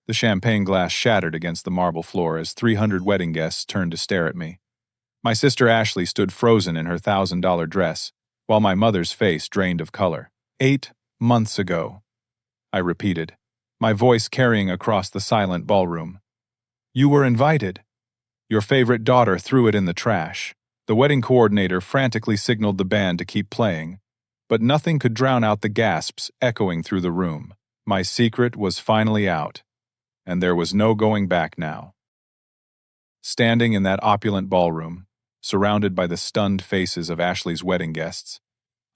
The champagne glass shattered against the marble floor as 300 wedding guests turned to stare at me. My sister Ashley stood frozen in her $1,000 dress, while my mother's face drained of color. 8 months ago, I repeated, my voice carrying across the silent ballroom. You were invited. Your favorite daughter threw it in the trash. The wedding coordinator frantically signaled the band to keep playing, but nothing could drown out the gasps echoing through the room. My secret was finally out, and there was no going back now. Standing in that opulent ballroom, surrounded by the stunned faces of Ashley's wedding guests,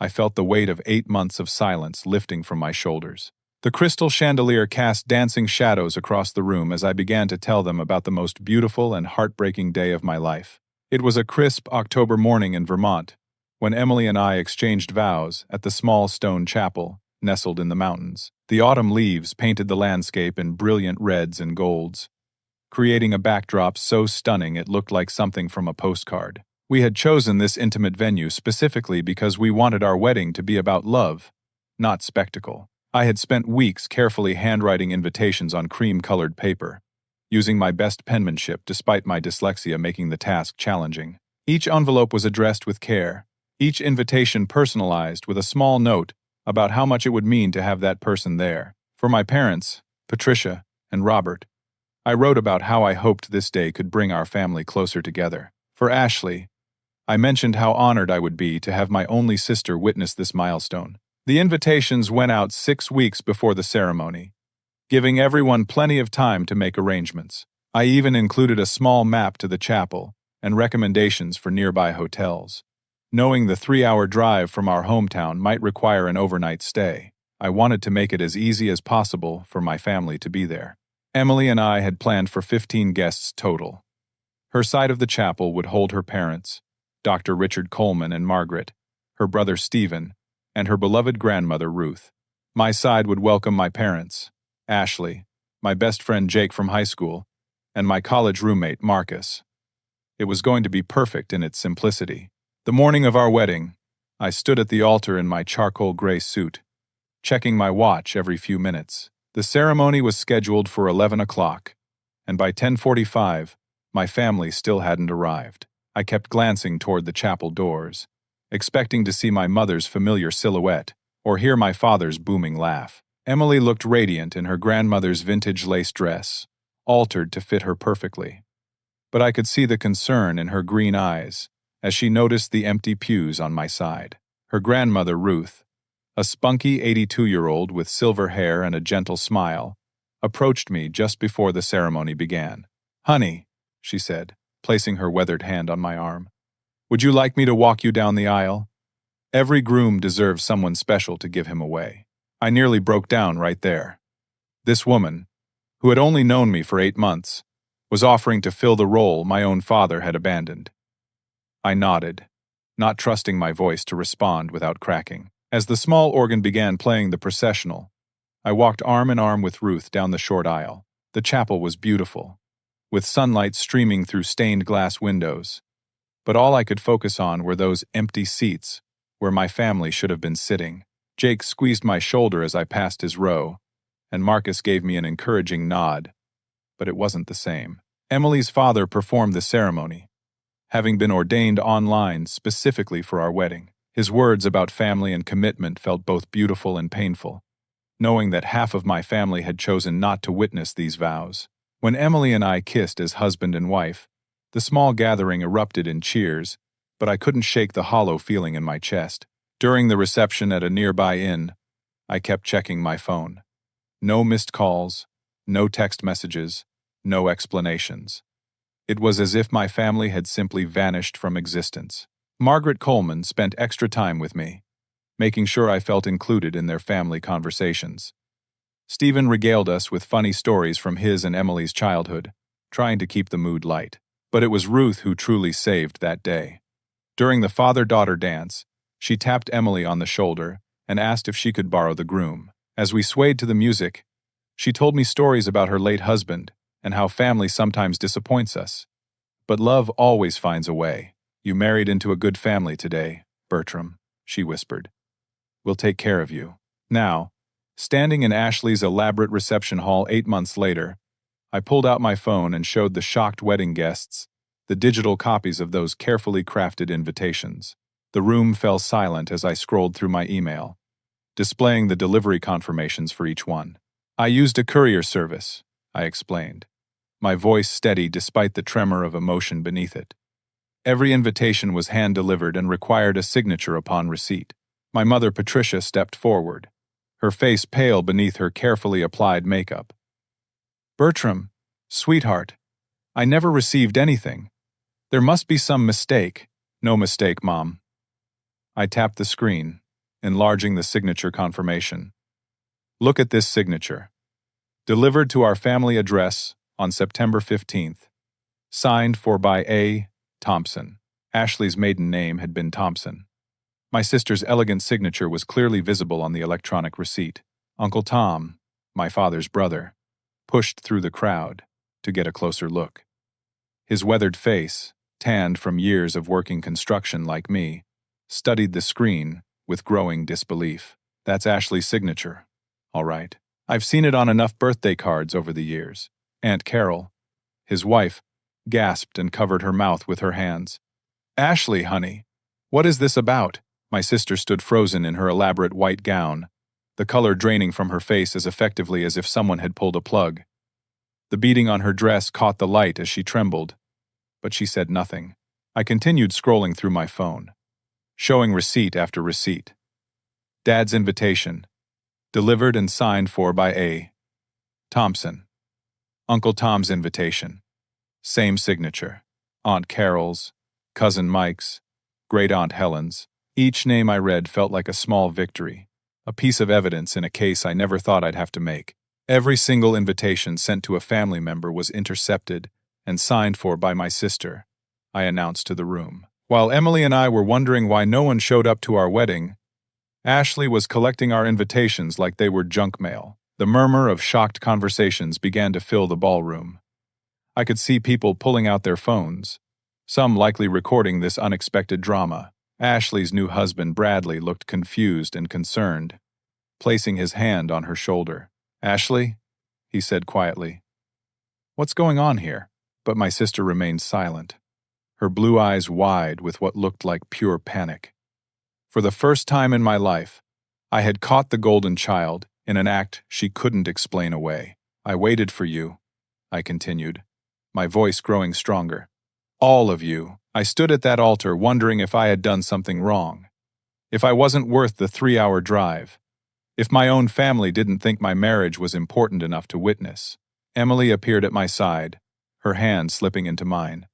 I felt the weight of 8 months of silence lifting from my shoulders. The crystal chandelier cast dancing shadows across the room as I began to tell them about the most beautiful and heartbreaking day of my life. It was a crisp October morning in Vermont, when Emily and I exchanged vows at the small stone chapel nestled in the mountains. The autumn leaves painted the landscape in brilliant reds and golds, creating a backdrop so stunning it looked like something from a postcard. We had chosen this intimate venue specifically because we wanted our wedding to be about love, not spectacle. I had spent weeks carefully handwriting invitations on cream-colored paper, using my best penmanship despite my dyslexia making the task challenging. Each envelope was addressed with care, each invitation personalized with a small note about how much it would mean to have that person there. For my parents, Patricia and Robert, I wrote about how I hoped this day could bring our family closer together. For Ashley, I mentioned how honored I would be to have my only sister witness this milestone. The invitations went out 6 weeks before the ceremony, giving everyone plenty of time to make arrangements. I even included a small map to the chapel and recommendations for nearby hotels. Knowing the 3-hour drive from our hometown might require an overnight stay, I wanted to make it as easy as possible for my family to be there. Emily and I had planned for 15 guests total. Her side of the chapel would hold her parents, Dr. Richard Coleman and Margaret, her brother Stephen, and her beloved grandmother Ruth. My side would welcome my parents, Ashley, my best friend Jake from high school, and my college roommate Marcus. It was going to be perfect in its simplicity. The morning of our wedding, I stood at the altar in my charcoal gray suit, checking my watch every few minutes. The ceremony was scheduled for 11 o'clock, and by 10:45, my family still hadn't arrived. I kept glancing toward the chapel doors, expecting to see my mother's familiar silhouette or hear my father's booming laugh. Emily looked radiant in her grandmother's vintage lace dress, altered to fit her perfectly. But I could see the concern in her green eyes as she noticed the empty pews on my side. Her grandmother, Ruth, a spunky 82-year-old with silver hair and a gentle smile, approached me just before the ceremony began. "Honey," she said, placing her weathered hand on my arm, "would you like me to walk you down the aisle? Every groom deserves someone special to give him away." I nearly broke down right there. This woman, who had only known me for 8 months, was offering to fill the role my own father had abandoned. I nodded, not trusting my voice to respond without cracking. As the small organ began playing the processional, I walked arm in arm with Ruth down the short aisle. The chapel was beautiful, with sunlight streaming through stained glass windows, but all I could focus on were those empty seats where my family should have been sitting. Jake squeezed my shoulder as I passed his row, and Marcus gave me an encouraging nod, but it wasn't the same. Emily's father performed the ceremony, having been ordained online specifically for our wedding. His words about family and commitment felt both beautiful and painful, knowing that half of my family had chosen not to witness these vows. When Emily and I kissed as husband and wife, the small gathering erupted in cheers, but I couldn't shake the hollow feeling in my chest. During the reception at a nearby inn, I kept checking my phone. No missed calls, no text messages, no explanations. It was as if my family had simply vanished from existence. Margaret Coleman spent extra time with me, making sure I felt included in their family conversations. Stephen regaled us with funny stories from his and Emily's childhood, trying to keep the mood light. But it was Ruth who truly saved that day. During the father-daughter dance, she tapped Emily on the shoulder and asked if she could borrow the groom. As we swayed to the music, she told me stories about her late husband and how family sometimes disappoints us. But love always finds a way. "You married into a good family today, Bertram," she whispered. "We'll take care of you." Now, standing in Ashley's elaborate reception hall 8 months later, I pulled out my phone and showed the shocked wedding guests the digital copies of those carefully crafted invitations. The room fell silent as I scrolled through my email, displaying the delivery confirmations for each one. I used a courier service, I explained, my voice steady despite the tremor of emotion beneath it. Every invitation was hand-delivered and required a signature upon receipt. My mother Patricia stepped forward, her face pale beneath her carefully applied makeup. "Bertram, sweetheart, I never received anything. There must be some mistake." "No mistake, Mom." I tapped the screen, enlarging the signature confirmation. "Look at this signature. Delivered to our family address on September 15th. Signed for by A. Thompson." Ashley's maiden name had been Thompson. My sister's elegant signature was clearly visible on the electronic receipt. Uncle Tom, my father's brother, pushed through the crowd to get a closer look. His weathered face, tanned from years of working construction like me, studied the screen with growing disbelief. "That's Ashley's signature. All right. I've seen it on enough birthday cards over the years." Aunt Carol, his wife, gasped and covered her mouth with her hands. "Ashley, honey, what is this about?" My sister stood frozen in her elaborate white gown, the color draining from her face as effectively as if someone had pulled a plug. The beading on her dress caught the light as she trembled, but she said nothing. I continued scrolling through my phone, showing receipt after receipt. Dad's invitation, delivered and signed for by A. Thompson. Uncle Tom's invitation, same signature. Aunt Carol's, Cousin Mike's, Great Aunt Helen's. Each name I read felt like a small victory, a piece of evidence in a case I never thought I'd have to make. Every single invitation sent to a family member was intercepted and signed for by my sister, I announced to the room. While Emily and I were wondering why no one showed up to our wedding, Ashley was collecting our invitations like they were junk mail. The murmur of shocked conversations began to fill the ballroom. I could see people pulling out their phones, some likely recording this unexpected drama. Ashley's new husband, Bradley, looked confused and concerned, placing his hand on her shoulder. "Ashley," he said quietly, "what's going on here?" But my sister remained silent, her blue eyes wide with what looked like pure panic. For the first time in my life, I had caught the golden child in an act she couldn't explain away. "I waited for you," I continued, my voice growing stronger. "All of you. I stood at that altar wondering if I had done something wrong, if I wasn't worth the 3-hour drive, if my own family didn't think my marriage was important enough to witness." Emily appeared at my side, her hand slipping into mine.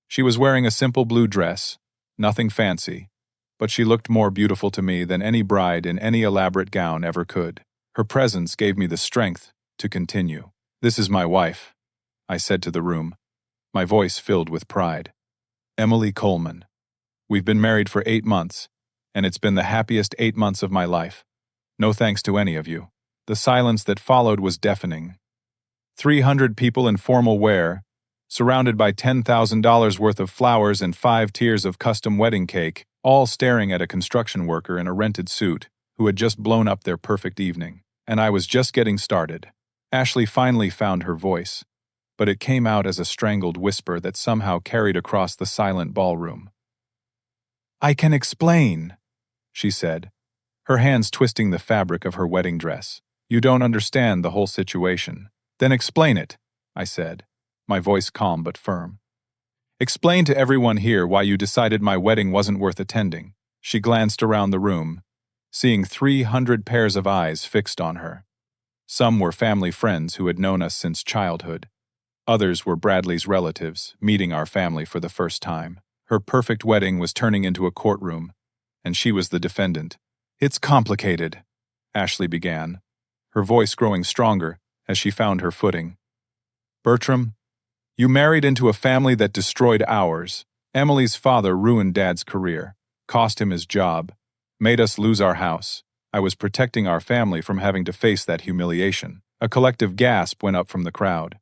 She was wearing a simple blue dress, nothing fancy, but she looked more beautiful to me than any bride in any elaborate gown ever could. Her presence gave me the strength to continue. "This is my wife," I said to the room, my voice filled with pride. "Emily Coleman. We've been married for 8 months, and it's been the happiest 8 months of my life. No thanks to any of you." The silence that followed was deafening. 300 people in formal wear, surrounded by $10,000 worth of flowers and 5 tiers of custom wedding cake, all staring at a construction worker in a rented suit who had just blown up their perfect evening. And I was just getting started. Ashley finally found her voice, but it came out as a strangled whisper that somehow carried across the silent ballroom. "I can explain," she said, her hands twisting the fabric of her wedding dress. "You don't understand the whole situation." "Then explain it," I said, my voice calm but firm. "Explain to everyone here why you decided my wedding wasn't worth attending." She glanced around the room, seeing 300 pairs of eyes fixed on her. Some were family friends who had known us since childhood. Others were Bradley's relatives, meeting our family for the first time. Her perfect wedding was turning into a courtroom, and she was the defendant. "It's complicated," Ashley began, her voice growing stronger as she found her footing. "Bertram, you married into a family that destroyed ours. Emily's father ruined Dad's career, cost him his job, made us lose our house. I was protecting our family from having to face that humiliation." A collective gasp went up from the crowd.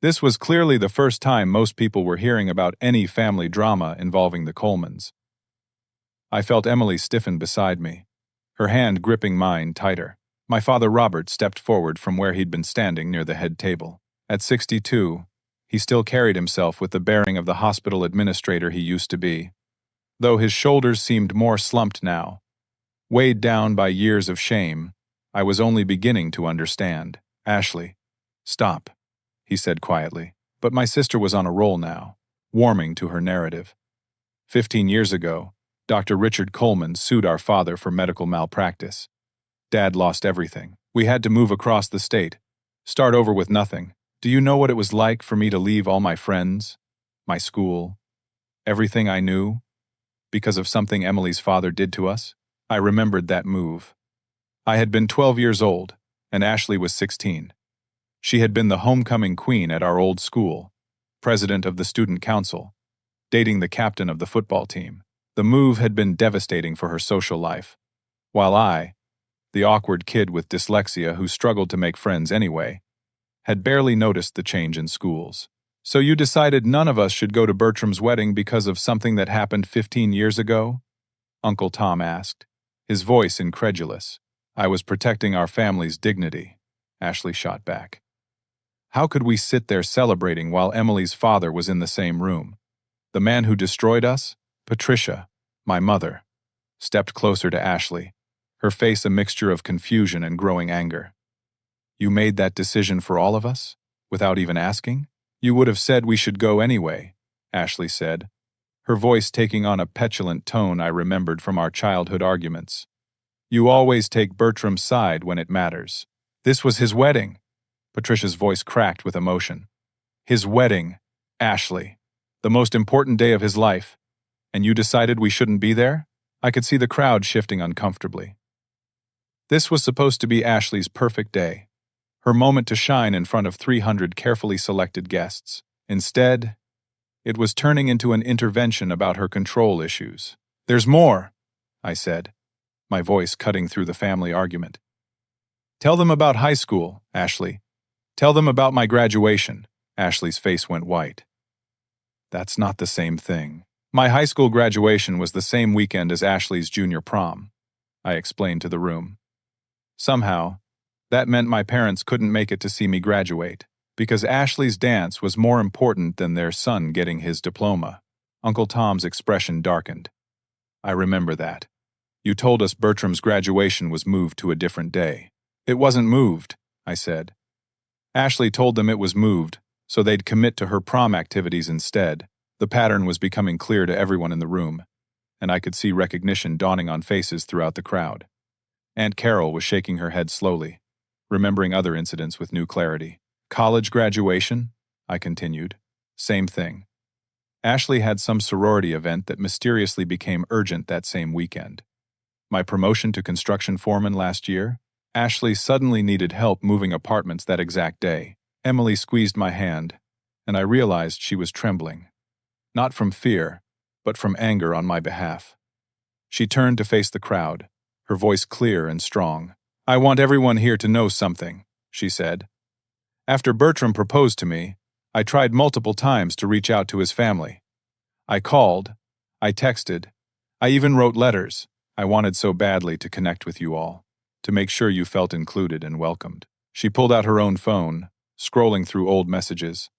This was clearly the first time most people were hearing about any family drama involving the Colemans. I felt Emily stiffen beside me, her hand gripping mine tighter. My father Robert stepped forward from where he'd been standing near the head table. At 62, he still carried himself with the bearing of the hospital administrator he used to be, though his shoulders seemed more slumped now. Weighed down by years of shame, I was only beginning to understand. Ashley, stop, he said quietly. But my sister was on a roll now, warming to her narrative. 15 years ago, Dr. Richard Coleman sued our father for medical malpractice. Dad lost everything. We had to move across the state, start over with nothing. Do you know what it was like for me to leave all my friends, my school, everything I knew, because of something Emily's father did to us? I remembered that move. I had been 12 years old, and Ashley was 16. She had been the homecoming queen at our old school, president of the student council, dating the captain of the football team. The move had been devastating for her social life, while I, the awkward kid with dyslexia who struggled to make friends anyway, had barely noticed the change in schools. So you decided none of us should go to Bertram's wedding because of something that happened 15 years ago? Uncle Tom asked, his voice incredulous. I was protecting our family's dignity, Ashley shot back. How could we sit there celebrating while Emily's father was in the same room? The man who destroyed us, Patricia, my mother, stepped closer to Ashley, her face a mixture of confusion and growing anger. You made that decision for all of us, without even asking? You would have said we should go anyway, Ashley said, her voice taking on a petulant tone I remembered from our childhood arguments. You always take Bertram's side when it matters. This was his wedding. Patricia's voice cracked with emotion. His wedding, Ashley. The most important day of his life. And you decided we shouldn't be there? I could see the crowd shifting uncomfortably. This was supposed to be Ashley's perfect day, her moment to shine in front of 300 carefully selected guests. Instead, it was turning into an intervention about her control issues. There's more, I said, my voice cutting through the family argument. Tell them about high school, Ashley. Tell them about my graduation. Ashley's face went white. That's not the same thing. My high school graduation was the same weekend as Ashley's junior prom, I explained to the room. Somehow, that meant my parents couldn't make it to see me graduate, because Ashley's dance was more important than their son getting his diploma. Uncle Tom's expression darkened. I remember that. You told us Bertram's graduation was moved to a different day. It wasn't moved, I said. Ashley told them it was moved, so they'd commit to her prom activities instead. The pattern was becoming clear to everyone in the room, and I could see recognition dawning on faces throughout the crowd. Aunt Carol was shaking her head slowly, remembering other incidents with new clarity. College graduation? I continued. Same thing. Ashley had some sorority event that mysteriously became urgent that same weekend. My promotion to construction foreman last year? Ashley suddenly needed help moving apartments that exact day. Emily squeezed my hand, and I realized she was trembling. Not from fear, but from anger on my behalf. She turned to face the crowd, her voice clear and strong. I want everyone here to know something, she said. After Bertram proposed to me, I tried multiple times to reach out to his family. I called, I texted, I even wrote letters. I wanted so badly to connect with you all, to make sure you felt included and welcomed. She pulled out her own phone, scrolling through old messages.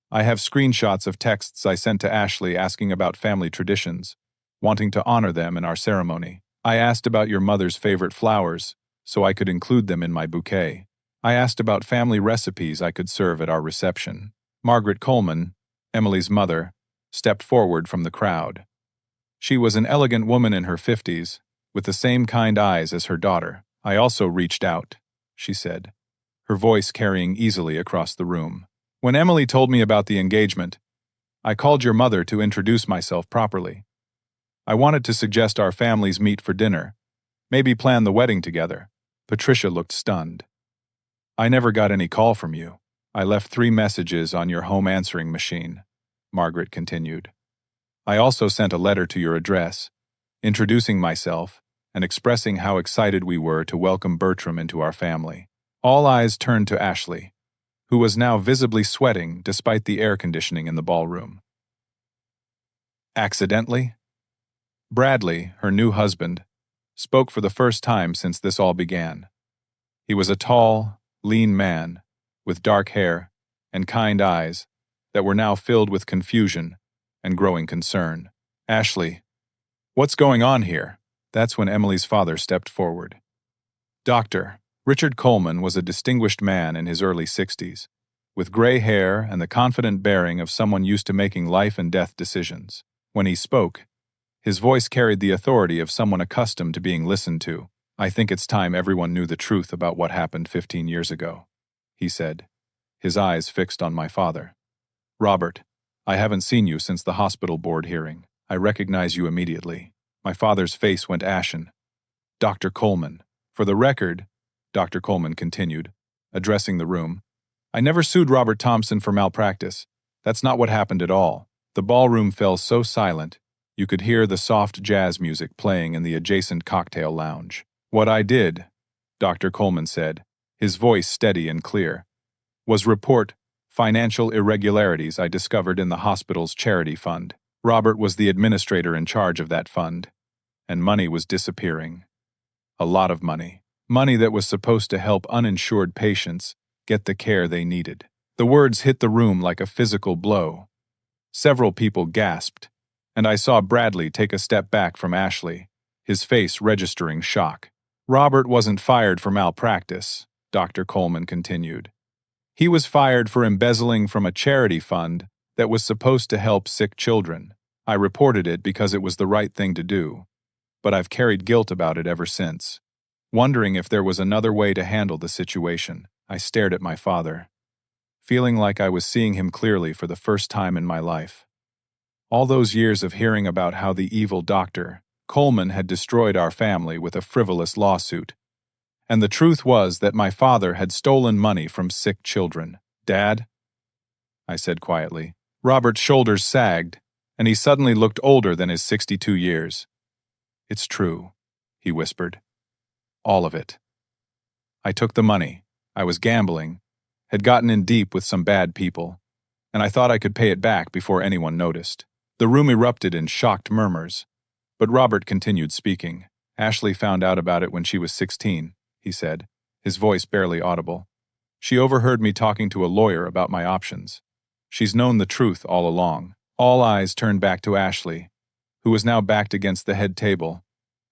I have screenshots of texts I sent to Ashley asking about family traditions, wanting to honor them in our ceremony. I asked about your mother's favorite flowers, so I could include them in my bouquet. I asked about family recipes I could serve at our reception. Margaret Coleman, Emily's mother, stepped forward from the crowd. She was an elegant woman in her 50s, with the same kind eyes as her daughter. I also reached out, she said, her voice carrying easily across the room. When Emily told me about the engagement, I called your mother to introduce myself properly. I wanted to suggest our families meet for dinner, maybe plan the wedding together. Patricia looked stunned. I never got any call from you. I left 3 messages on your home answering machine, Margaret continued. I also sent a letter to your address, introducing myself and expressing how excited we were to welcome Bertram into our family. All eyes turned to Ashley, who was now visibly sweating despite the air conditioning in the ballroom. Accidentally? Bradley, her new husband, spoke for the first time since this all began. He was a tall, lean man, with dark hair, and kind eyes that were now filled with confusion and growing concern. "Ashley, what's going on here?" That's when Emily's father stepped forward. Dr. Richard Coleman was a distinguished man in his early 60s, with gray hair and the confident bearing of someone used to making life and death decisions. When he spoke, his voice carried the authority of someone accustomed to being listened to. "I think it's time everyone knew the truth about what happened 15 years ago," he said, his eyes fixed on my father. "Robert, I haven't seen you since the hospital board hearing. I recognize you immediately." My father's face went ashen. "Dr. Coleman, for the record," Dr. Coleman continued, addressing the room, "I never sued Robert Thompson for malpractice. That's not what happened at all." The ballroom fell so silent, you could hear the soft jazz music playing in the adjacent cocktail lounge. "What I did," Dr. Coleman said, his voice steady and clear, "was report financial irregularities I discovered in the hospital's charity fund. Robert was the administrator in charge of that fund, and money was disappearing. A lot of money. Money that was supposed to help uninsured patients get the care they needed." The words hit the room like a physical blow. Several people gasped, and I saw Bradley take a step back from Ashley, his face registering shock. "Robert wasn't fired for malpractice," Dr. Coleman continued. "He was fired for embezzling from a charity fund that was supposed to help sick children. I reported it because it was the right thing to do, but I've carried guilt about it ever since. Wondering if there was another way to handle the situation, I stared at my father, feeling like I was seeing him clearly for the first time in my life. All those years of hearing about how the evil Dr. Coleman had destroyed our family with a frivolous lawsuit. And the truth was that my father had stolen money from sick children. "Dad?" I said quietly. Robert's shoulders sagged, and he suddenly looked older than his 62 years. "It's true," he whispered. "All of it. I took the money. I was gambling, had gotten in deep with some bad people, and I thought I could pay it back before anyone noticed." The room erupted in shocked murmurs, but Robert continued speaking. "Ashley found out about it when she was 16, he said, his voice barely audible. "She overheard me talking to a lawyer about my options. She's known the truth all along." All eyes turned back to Ashley, who was now backed against the head table.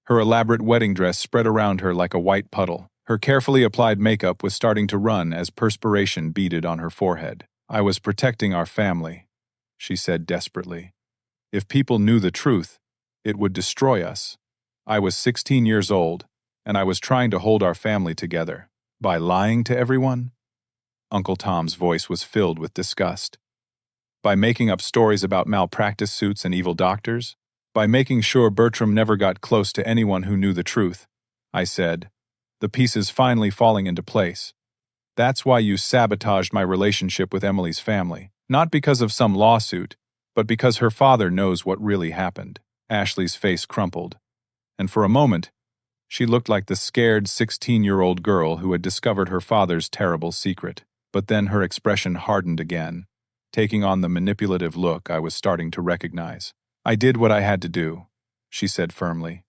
Her elaborate wedding dress spread around her like a white puddle. Her carefully applied makeup was starting to run as perspiration beaded on her forehead. "I was protecting our family," she said desperately. "If people knew the truth, it would destroy us. I was 16 years old, and I was trying to hold our family together. By lying to everyone?" Uncle Tom's voice was filled with disgust. "By making up stories about malpractice suits and evil doctors? By making sure Bertram never got close to anyone who knew the truth," I said, the pieces finally falling into place. "That's why you sabotaged my relationship with Emily's family. Not because of some lawsuit, but because her father knows what really happened." Ashley's face crumpled, and for a moment, she looked like the scared 16-year-old girl who had discovered her father's terrible secret. But then her expression hardened again, taking on the manipulative look I was starting to recognize. "I did what I had to do," she said firmly.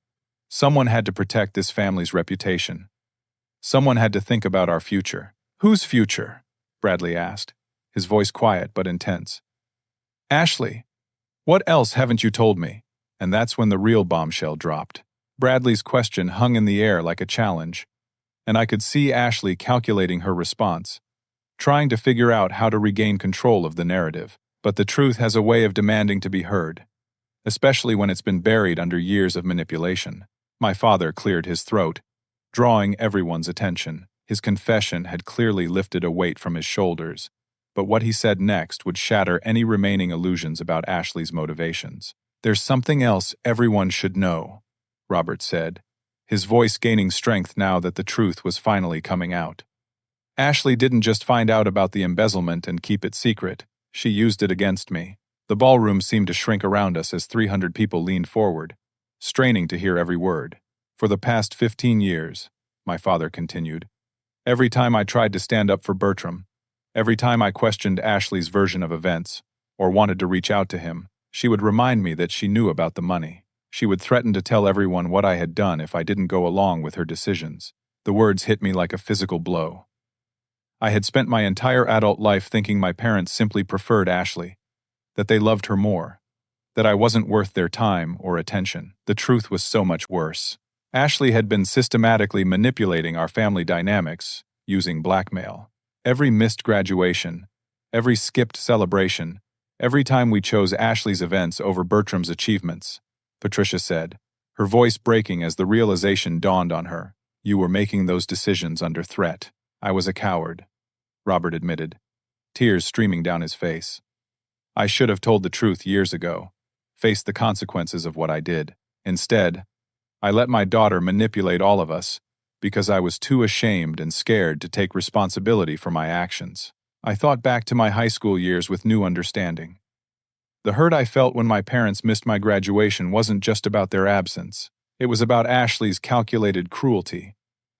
"Someone had to protect this family's reputation. Someone had to think about our future." "Whose future?" Bradley asked, his voice quiet but intense. "Ashley, what else haven't you told me?" And that's when the real bombshell dropped. Bradley's question hung in the air like a challenge, and I could see Ashley calculating her response, trying to figure out how to regain control of the narrative. But the truth has a way of demanding to be heard, especially when it's been buried under years of manipulation. My father cleared his throat, drawing everyone's attention. His confession had clearly lifted a weight from his shoulders, but what he said next would shatter any remaining illusions about Ashley's motivations. "There's something else everyone should know," Robert said, his voice gaining strength now that the truth was finally coming out. "Ashley didn't just find out about the embezzlement and keep it secret. She used it against me." The ballroom seemed to shrink around us as 300 people leaned forward, straining to hear every word. "For the past 15 years, my father continued, every time I tried to stand up for Bertram, every time I questioned Ashley's version of events, or wanted to reach out to him, she would remind me that she knew about the money. She would threaten to tell everyone what I had done if I didn't go along with her decisions." The words hit me like a physical blow. I had spent my entire adult life thinking my parents simply preferred Ashley, that they loved her more, that I wasn't worth their time or attention. The truth was so much worse. Ashley had been systematically manipulating our family dynamics, using blackmail. Every missed graduation, every skipped celebration, every time we chose Ashley's events over Bertram's achievements, Patricia said, her voice breaking as the realization dawned on her. You were making those decisions under threat. I was a coward, Robert admitted, tears streaming down his face. I should have told the truth years ago, faced the consequences of what I did. Instead, I let my daughter manipulate all of us because I was too ashamed and scared to take responsibility for my actions. I thought back to my high school years with new understanding. The hurt I felt when my parents missed my graduation wasn't just about their absence. It was about Ashley's calculated cruelty,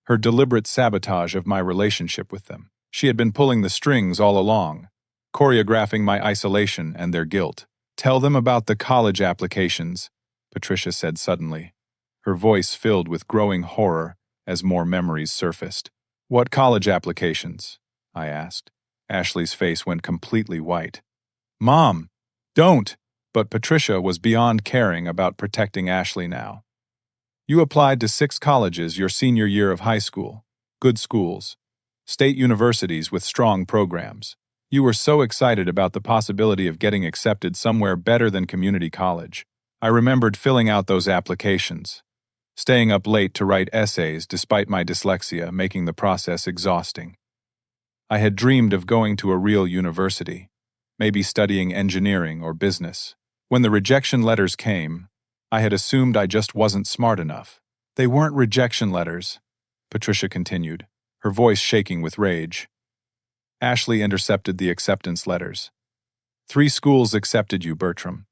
her deliberate sabotage of my relationship with them. She had been pulling the strings all along, choreographing my isolation and their guilt. Tell them about the college applications, Patricia said suddenly, her voice filled with growing horror as more memories surfaced. What college applications? I asked. Ashley's face went completely white. Mom, don't! But Patricia was beyond caring about protecting Ashley now. You applied to 6 colleges your senior year of high school. Good schools. State universities with strong programs. You were so excited about the possibility of getting accepted somewhere better than community college. I remembered filling out those applications, staying up late to write essays despite my dyslexia, making the process exhausting. I had dreamed of going to a real university, maybe studying engineering or business. When the rejection letters came, I had assumed I just wasn't smart enough. They weren't rejection letters, Patricia continued, her voice shaking with rage. Ashley intercepted the acceptance letters. 3 schools accepted you, Bertram.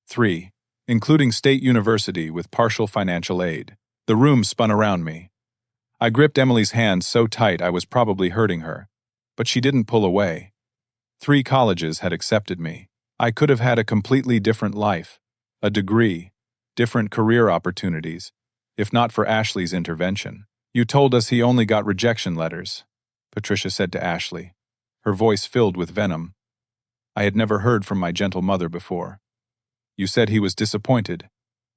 3, including State University with partial financial aid. The room spun around me. I gripped Emily's hand so tight I was probably hurting her, but she didn't pull away. 3 colleges had accepted me. I could have had a completely different life, a degree, different career opportunities, if not for Ashley's intervention. You told us he only got rejection letters, Patricia said to Ashley, her voice filled with venom. I had never heard from my gentle mother before. You said he was disappointed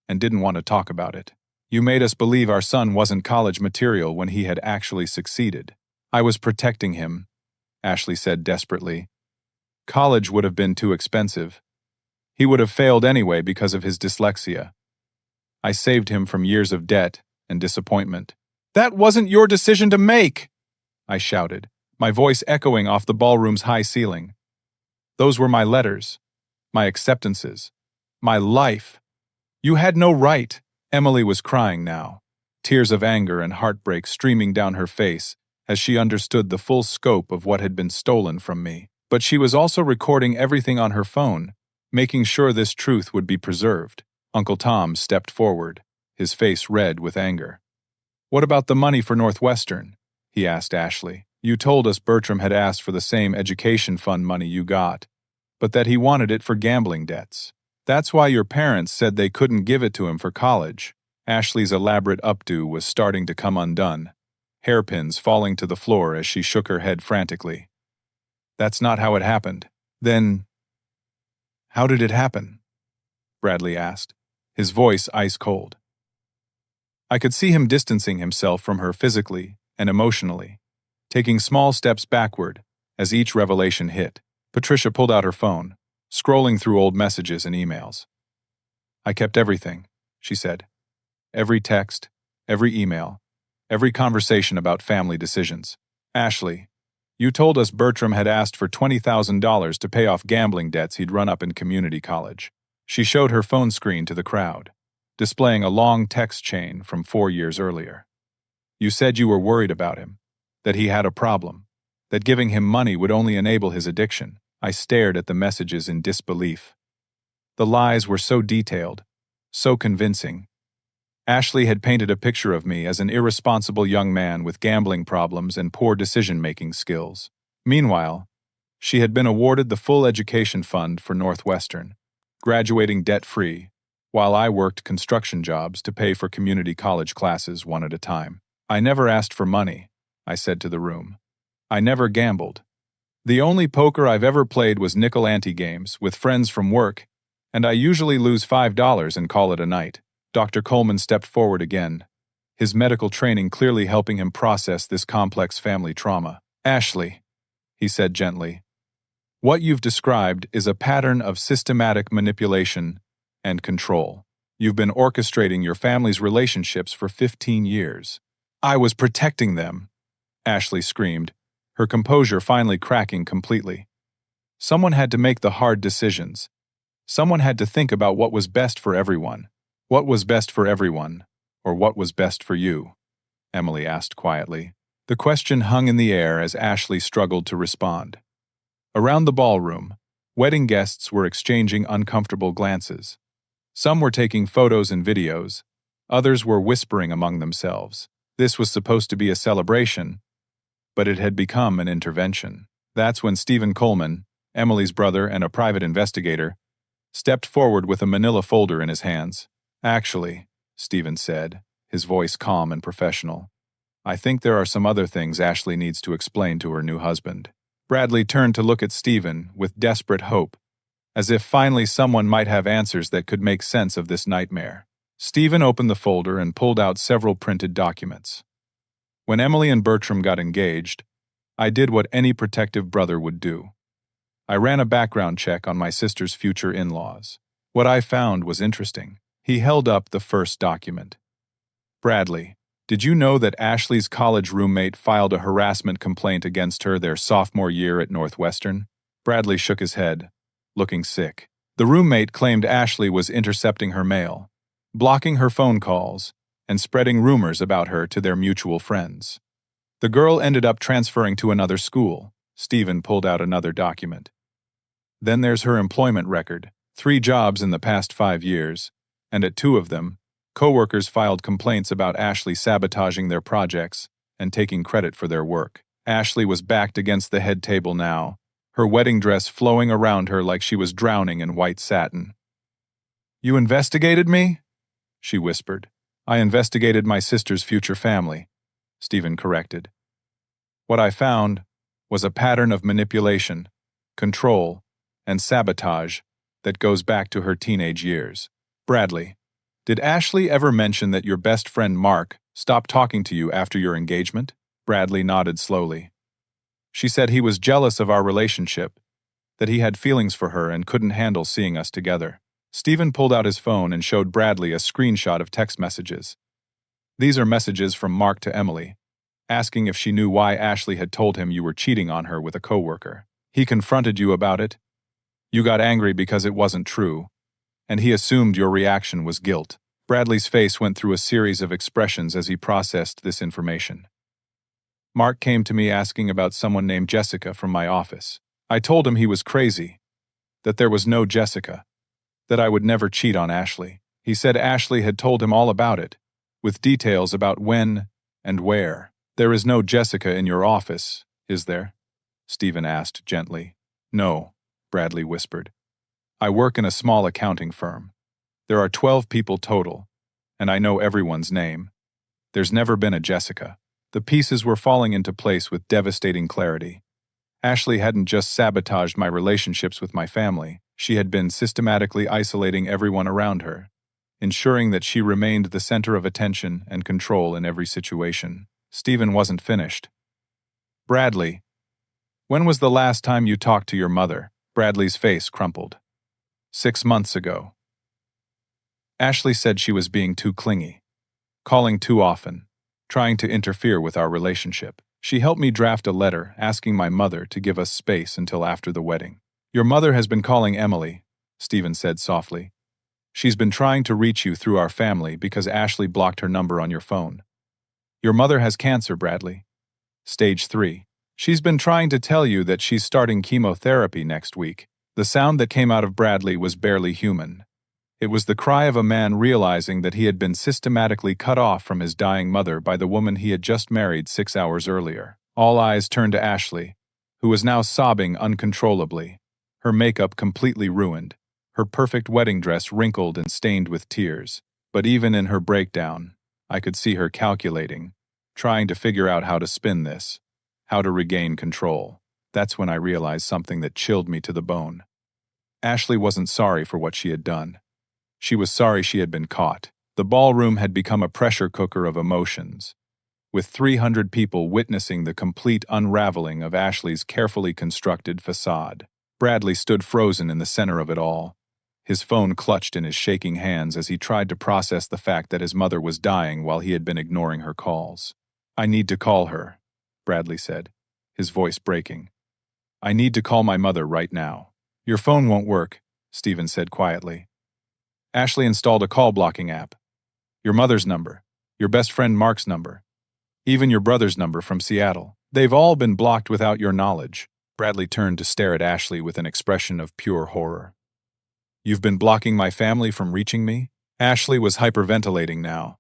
and didn't want to talk about it. You made us believe our son wasn't college material when he had actually succeeded. I was protecting him, Ashley said desperately. College would have been too expensive. He would have failed anyway because of his dyslexia. I saved him from years of debt and disappointment. That wasn't your decision to make, I shouted, my voice echoing off the ballroom's high ceiling. Those were my letters, my acceptances, my life. You had no right. Emily was crying now, tears of anger and heartbreak streaming down her face as she understood the full scope of what had been stolen from me. But she was also recording everything on her phone, making sure this truth would be preserved. Uncle Tom stepped forward, his face red with anger. What about the money for Northwestern? He asked Ashley. You told us Bertram had asked for the same education fund money you got, but that he wanted it for gambling debts. That's why your parents said they couldn't give it to him for college. Ashley's elaborate updo was starting to come undone, hairpins falling to the floor as she shook her head frantically. That's not how it happened. Then, how did it happen? Bradley asked, his voice ice cold. I could see him distancing himself from her physically and emotionally, taking small steps backward as each revelation hit. Patricia pulled out her phone, scrolling through old messages and emails. I kept everything, she said. Every text, every email, every conversation about family decisions. Ashley, you told us Bertram had asked for $20,000 to pay off gambling debts he'd run up in community college. She showed her phone screen to the crowd, displaying a long text chain from 4 years earlier. You said you were worried about him, that he had a problem, that giving him money would only enable his addiction. I stared at the messages in disbelief. The lies were so detailed, so convincing. Ashley had painted a picture of me as an irresponsible young man with gambling problems and poor decision-making skills. Meanwhile, she had been awarded the full education fund for Northwestern, graduating debt-free, while I worked construction jobs to pay for community college classes one at a time. I never asked for money, I said to the room. I never gambled. The only poker I've ever played was nickel-ante games with friends from work, and I usually lose $5 and call it a night. Dr. Coleman stepped forward again, his medical training clearly helping him process this complex family trauma. Ashley, he said gently, what you've described is a pattern of systematic manipulation and control. You've been orchestrating your family's relationships for 15 years. I was protecting them, Ashley screamed, her composure finally cracking completely. Someone had to make the hard decisions. Someone had to think about what was best for everyone. What was best for everyone, or what was best for you? Emily asked quietly. The question hung in the air as Ashley struggled to respond. Around the ballroom, wedding guests were exchanging uncomfortable glances. Some were taking photos and videos. Others were whispering among themselves. This was supposed to be a celebration, but it had become an intervention. That's when Stephen Coleman, Emily's brother and a private investigator, stepped forward with a manila folder in his hands. Actually, Stephen said, his voice calm and professional, I think there are some other things Ashley needs to explain to her new husband. Bradley turned to look at Stephen with desperate hope, as if finally someone might have answers that could make sense of this nightmare. Stephen opened the folder and pulled out several printed documents. When Emily and Bertram got engaged, I did what any protective brother would do. I ran a background check on my sister's future in-laws. What I found was interesting. He held up the first document. Bradley, did you know that Ashley's college roommate filed a harassment complaint against her their sophomore year at Northwestern? Bradley shook his head, looking sick. The roommate claimed Ashley was intercepting her mail, blocking her phone calls, and spreading rumors about her to their mutual friends. The girl ended up transferring to another school. Stephen pulled out another document. Then there's her employment record, 3 jobs in the past 5 years, and at 2 of them, coworkers filed complaints about Ashley sabotaging their projects and taking credit for their work. Ashley was backed against the head table now, her wedding dress flowing around her like she was drowning in white satin. You investigated me? She whispered. I investigated my sister's future family, Stephen corrected. What I found was a pattern of manipulation, control, and sabotage that goes back to her teenage years. Bradley, did Ashley ever mention that your best friend Mark stopped talking to you after your engagement? Bradley nodded slowly. She said he was jealous of our relationship, that he had feelings for her and couldn't handle seeing us together. Stephen pulled out his phone and showed Bradley a screenshot of text messages. These are messages from Mark to Emily, asking if she knew why Ashley had told him you were cheating on her with a coworker. He confronted you about it. You got angry because it wasn't true, and he assumed your reaction was guilt. Bradley's face went through a series of expressions as he processed this information. Mark came to me asking about someone named Jessica from my office. I told him he was crazy, that there was no Jessica, that I would never cheat on Ashley. He said Ashley had told him all about it, with details about when and where. There is no Jessica in your office, is there? Stephen asked gently. No, Bradley whispered. I work in a small accounting firm. There are 12 people total, and I know everyone's name. There's never been a Jessica. The pieces were falling into place with devastating clarity. Ashley hadn't just sabotaged my relationships with my family, she had been systematically isolating everyone around her, ensuring that she remained the center of attention and control in every situation. Stephen wasn't finished. Bradley, when was the last time you talked to your mother? Bradley's face crumpled. 6 months ago. Ashley said she was being too clingy, calling too often, trying to interfere with our relationship. She helped me draft a letter asking my mother to give us space until after the wedding. Your mother has been calling Emily, Stephen said softly. She's been trying to reach you through our family because Ashley blocked her number on your phone. Your mother has cancer, Bradley. Stage 3. She's been trying to tell you that she's starting chemotherapy next week. The sound that came out of Bradley was barely human. It was the cry of a man realizing that he had been systematically cut off from his dying mother by the woman he had just married 6 hours earlier. All eyes turned to Ashley, who was now sobbing uncontrollably, her makeup completely ruined, her perfect wedding dress wrinkled and stained with tears. But even in her breakdown, I could see her calculating, trying to figure out how to spin this, how to regain control. That's when I realized something that chilled me to the bone. Ashley wasn't sorry for what she had done. She was sorry she had been caught. The ballroom had become a pressure cooker of emotions, with 300 people witnessing the complete unraveling of Ashley's carefully constructed facade. Bradley stood frozen in the center of it all, his phone clutched in his shaking hands as he tried to process the fact that his mother was dying while he had been ignoring her calls. "I need to call her," Bradley said, his voice breaking. "I need to call my mother right now." "Your phone won't work," Stephen said quietly. "Ashley installed a call blocking app. Your mother's number, your best friend Mark's number, even your brother's number from Seattle. They've all been blocked without your knowledge." Bradley turned to stare at Ashley with an expression of pure horror. "You've been blocking my family from reaching me?" Ashley was hyperventilating now,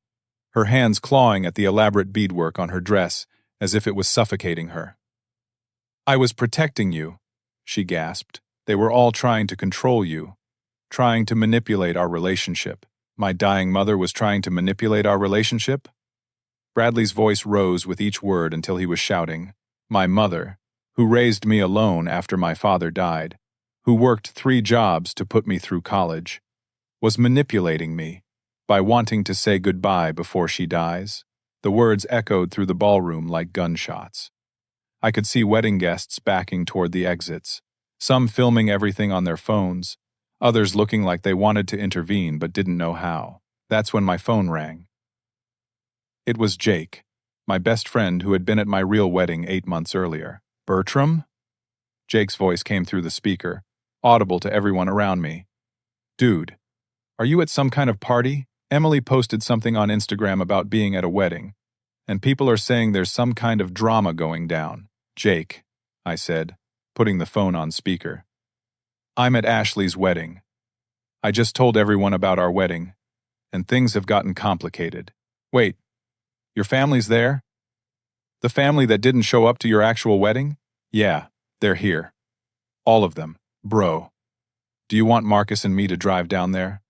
her hands clawing at the elaborate beadwork on her dress as if it was suffocating her. "I was protecting you," she gasped. "They were all trying to control you, trying to manipulate our relationship." "My dying mother was trying to manipulate our relationship?" Bradley's voice rose with each word until he was shouting. "My mother, who raised me alone after my father died, who worked 3 jobs to put me through college, was manipulating me by wanting to say goodbye before she dies." The words echoed through the ballroom like gunshots. I could see wedding guests backing toward the exits, some filming everything on their phones, others looking like they wanted to intervene but didn't know how. That's when my phone rang. It was Jake, my best friend who had been at my real wedding 8 months earlier. "Bertram?" Jake's voice came through the speaker, audible to everyone around me. "Dude, are you at some kind of party? Emily posted something on Instagram about being at a wedding, and people are saying there's some kind of drama going down." "Jake," I said, putting the phone on speaker. "I'm at Ashley's wedding. I just told everyone about our wedding, and things have gotten complicated." "Wait, your family's there? The family that didn't show up to your actual wedding?" "Yeah, they're here. All of them. Bro, do you want Marcus and me to drive down there?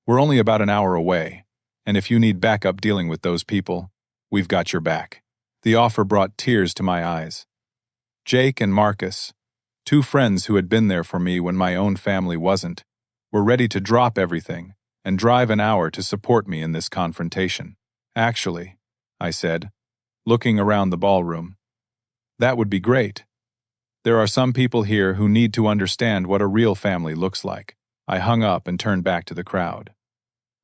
We're only about an hour away, and if you need backup dealing with those people, we've got your back." The offer brought tears to my eyes. Jake and Marcus, 2 friends who had been there for me when my own family wasn't, were ready to drop everything and drive an hour to support me in this confrontation. "Actually," I said, looking around the ballroom, "that would be great. There are some people here who need to understand what a real family looks like." I hung up and turned back to the crowd.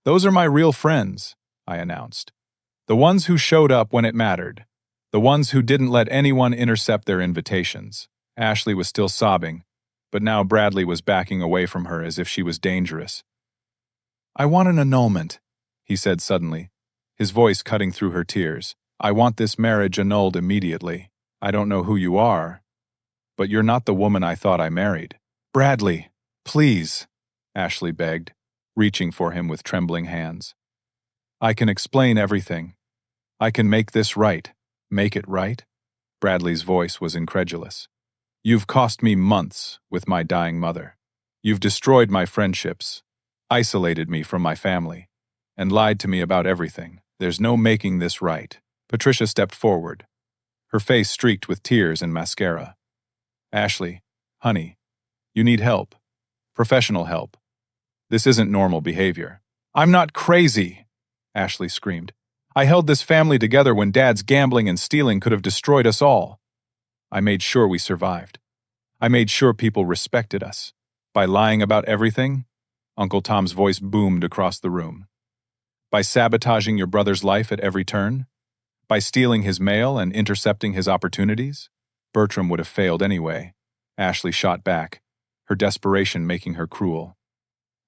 "Those are my real friends," I announced. "The ones who showed up when it mattered. The ones who didn't let anyone intercept their invitations." Ashley was still sobbing, but now Bradley was backing away from her as if she was dangerous. "I want an annulment," he said suddenly, his voice cutting through her tears. "I want this marriage annulled immediately. I don't know who you are, but you're not the woman I thought I married." "Bradley, please," Ashley begged, reaching for him with trembling hands. "I can explain everything. I can make this right." "Make it right?" Bradley's voice was incredulous. "You've cost me months with my dying mother. You've destroyed my friendships, isolated me from my family, and lied to me about everything. There's no making this right." Patricia stepped forward, her face streaked with tears and mascara. "Ashley, honey, you need help. Professional help. This isn't normal behavior." "I'm not crazy," Ashley screamed. "I held this family together when Dad's gambling and stealing could have destroyed us all. I made sure we survived. I made sure people respected us. By lying about everything?" Uncle Tom's voice boomed across the room. "By sabotaging your brother's life at every turn? By stealing his mail and intercepting his opportunities?" "Bertram would have failed anyway," Ashley shot back, her desperation making her cruel.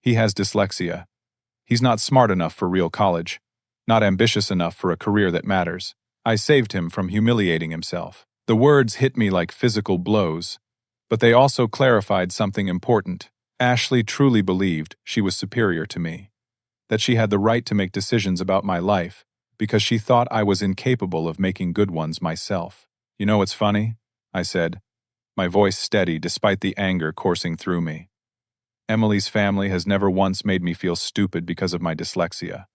"He has dyslexia. He's not smart enough for real college, not ambitious enough for a career that matters. I saved him from humiliating himself." The words hit me like physical blows, but they also clarified something important. Ashley truly believed she was superior to me, that she had the right to make decisions about my life because she thought I was incapable of making good ones myself. "You know what's funny?" I said, my voice steady despite the anger coursing through me. "Emily's family has never once made me feel stupid because of my dyslexia.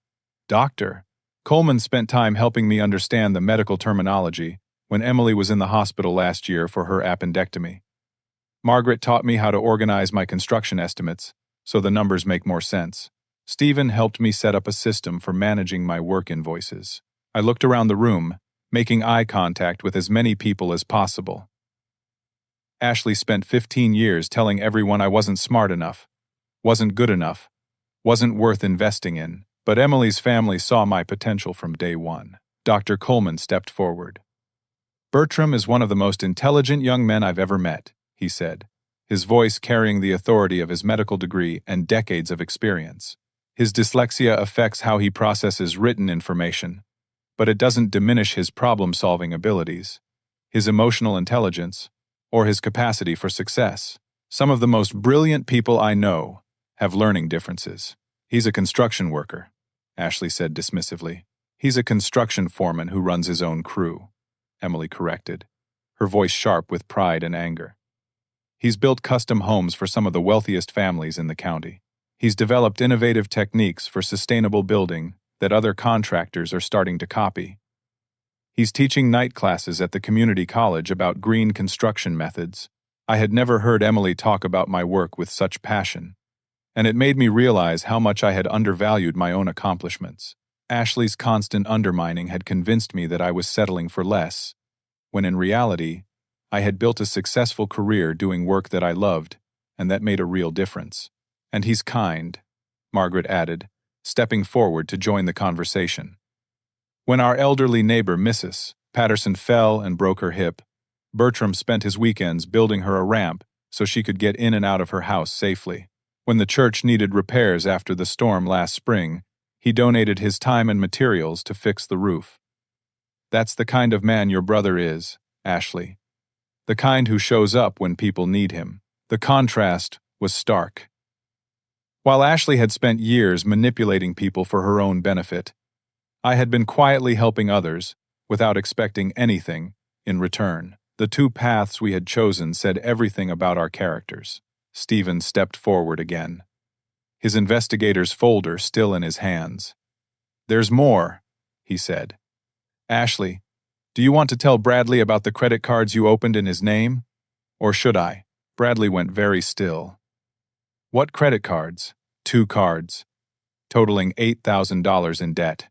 Dr. Coleman spent time helping me understand the medical terminology when Emily was in the hospital last year for her appendectomy. Margaret taught me how to organize my construction estimates, so the numbers make more sense. Stephen helped me set up a system for managing my work invoices. I looked around the room, making eye contact with as many people as possible. Ashley spent 15 years telling everyone I wasn't smart enough, wasn't good enough, wasn't worth investing in, but Emily's family saw my potential from day one. Dr. Coleman stepped forward. "Bertram is one of the most intelligent young men I've ever met," he said, his voice carrying the authority of his medical degree and decades of experience. "His dyslexia affects how he processes written information, but it doesn't diminish his problem-solving abilities, his emotional intelligence, or his capacity for success. Some of the most brilliant people I know have learning differences." "He's a construction worker," Ashley said dismissively. "He's a construction foreman who runs his own crew," Emily corrected, her voice sharp with pride and anger. "He's built custom homes for some of the wealthiest families in the county. He's developed innovative techniques for sustainable building that other contractors are starting to copy. He's teaching night classes at the community college about green construction methods." I had never heard Emily talk about my work with such passion, and it made me realize how much I had undervalued my own accomplishments. Ashley's constant undermining had convinced me that I was settling for less, when in reality, I had built a successful career doing work that I loved, and that made a real difference. "And he's kind," Margaret added, stepping forward to join the conversation. "When our elderly neighbor, Mrs. Patterson, fell and broke her hip, Bertram spent his weekends building her a ramp so she could get in and out of her house safely. When the church needed repairs after the storm last spring, he donated his time and materials to fix the roof. That's the kind of man your brother is, Ashley. The kind who shows up when people need him." The contrast was stark. While Ashley had spent years manipulating people for her own benefit, I had been quietly helping others, without expecting anything, in return. The two paths we had chosen said everything about our characters. Stephen stepped forward again, his investigator's folder still in his hands. "There's more," he said. "Ashley, do you want to tell Bradley about the credit cards you opened in his name? Or should I?" Bradley went very still. "What credit cards?" "2 cards, totaling $8,000 in debt,"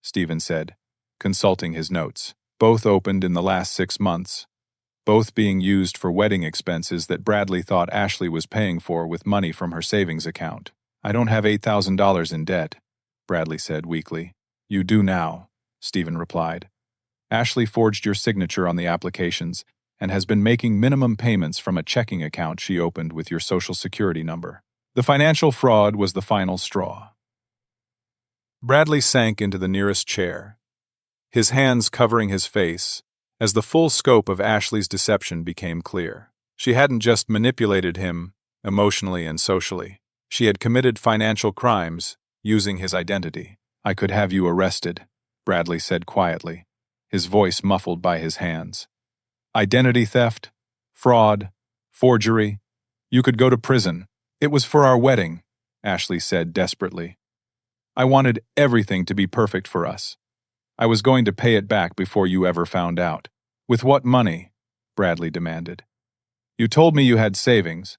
Stephen said, consulting his notes. "Both opened in the last 6 months, both being used for wedding expenses that Bradley thought Ashley was paying for with money from her savings account." "I don't have $8,000 in debt," Bradley said weakly. "You do now," Stephen replied. "Ashley forged your signature on the applications and has been making minimum payments from a checking account she opened with your Social Security number. The financial fraud was the final straw." Bradley sank into the nearest chair, his hands covering his face, as the full scope of Ashley's deception became clear. She hadn't just manipulated him emotionally and socially. She had committed financial crimes using his identity. "I could have you arrested," Bradley said quietly, his voice muffled by his hands. "Identity theft, fraud, forgery. You could go to prison." "It was for our wedding," Ashley said desperately. "I wanted everything to be perfect for us. I was going to pay it back before you ever found out." "With what money?" Bradley demanded. "You told me you had savings,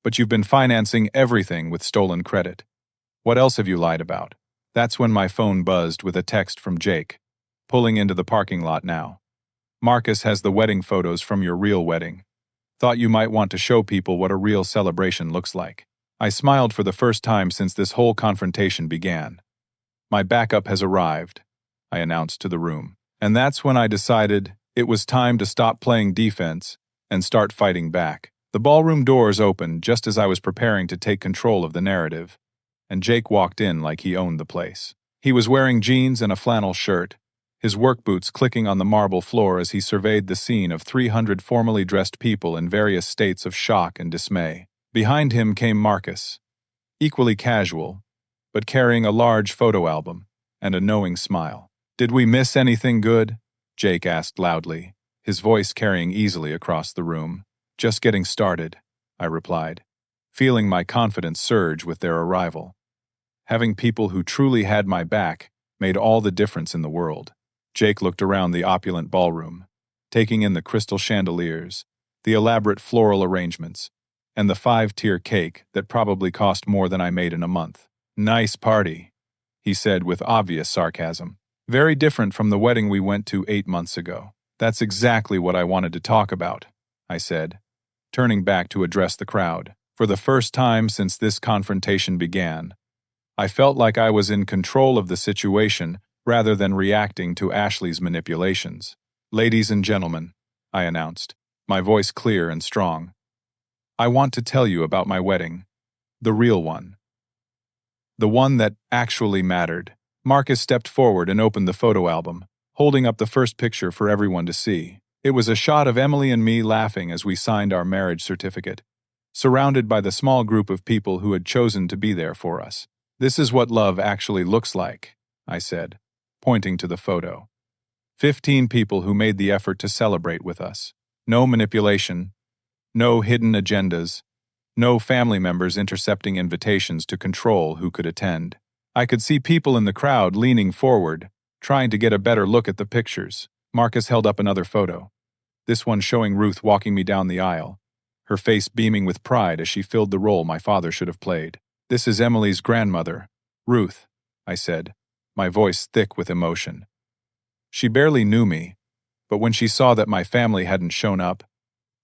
but you've been financing everything with stolen credit. What else have you lied about?" That's when my phone buzzed with a text from Jake, pulling into the parking lot now. "Marcus has the wedding photos from your real wedding. Thought you might want to show people what a real celebration looks like." I smiled for the first time since this whole confrontation began. "My backup has arrived," I announced to the room. And that's when I decided it was time to stop playing defense and start fighting back. The ballroom doors opened just as I was preparing to take control of the narrative, and Jake walked in like he owned the place. He was wearing jeans and a flannel shirt, his work boots clicking on the marble floor as he surveyed the scene of 300 formally dressed people in various states of shock and dismay. Behind him came Marcus, equally casual, but carrying a large photo album and a knowing smile. "Did we miss anything good?" Jake asked loudly, his voice carrying easily across the room. "Just getting started," I replied, feeling my confidence surge with their arrival. Having people who truly had my back made all the difference in the world. Jake looked around the opulent ballroom, taking in the crystal chandeliers, the elaborate floral arrangements, and the 5-tier cake that probably cost more than I made in a month. "Nice party," he said with obvious sarcasm. "Very different from the wedding we went to 8 months ago." "That's exactly what I wanted to talk about," I said, turning back to address the crowd. For the first time since this confrontation began, I felt like I was in control of the situation rather than reacting to Ashley's manipulations. "Ladies and gentlemen," I announced, my voice clear and strong, "I want to tell you about my wedding. The real one. The one that actually mattered." Marcus stepped forward and opened the photo album, holding up the first picture for everyone to see. It was a shot of Emily and me laughing as we signed our marriage certificate, surrounded by the small group of people who had chosen to be there for us. "This is what love actually looks like," I said, pointing to the photo. 15 people who made the effort to celebrate with us. No manipulation, no hidden agendas, no family members intercepting invitations to control who could attend. I could see people in the crowd leaning forward, trying to get a better look at the pictures. Marcus held up another photo, this one showing Ruth walking me down the aisle, her face beaming with pride as she filled the role my father should have played. "This is Emily's grandmother, Ruth," I said, my voice thick with emotion. She barely knew me, but when she saw that my family hadn't shown up,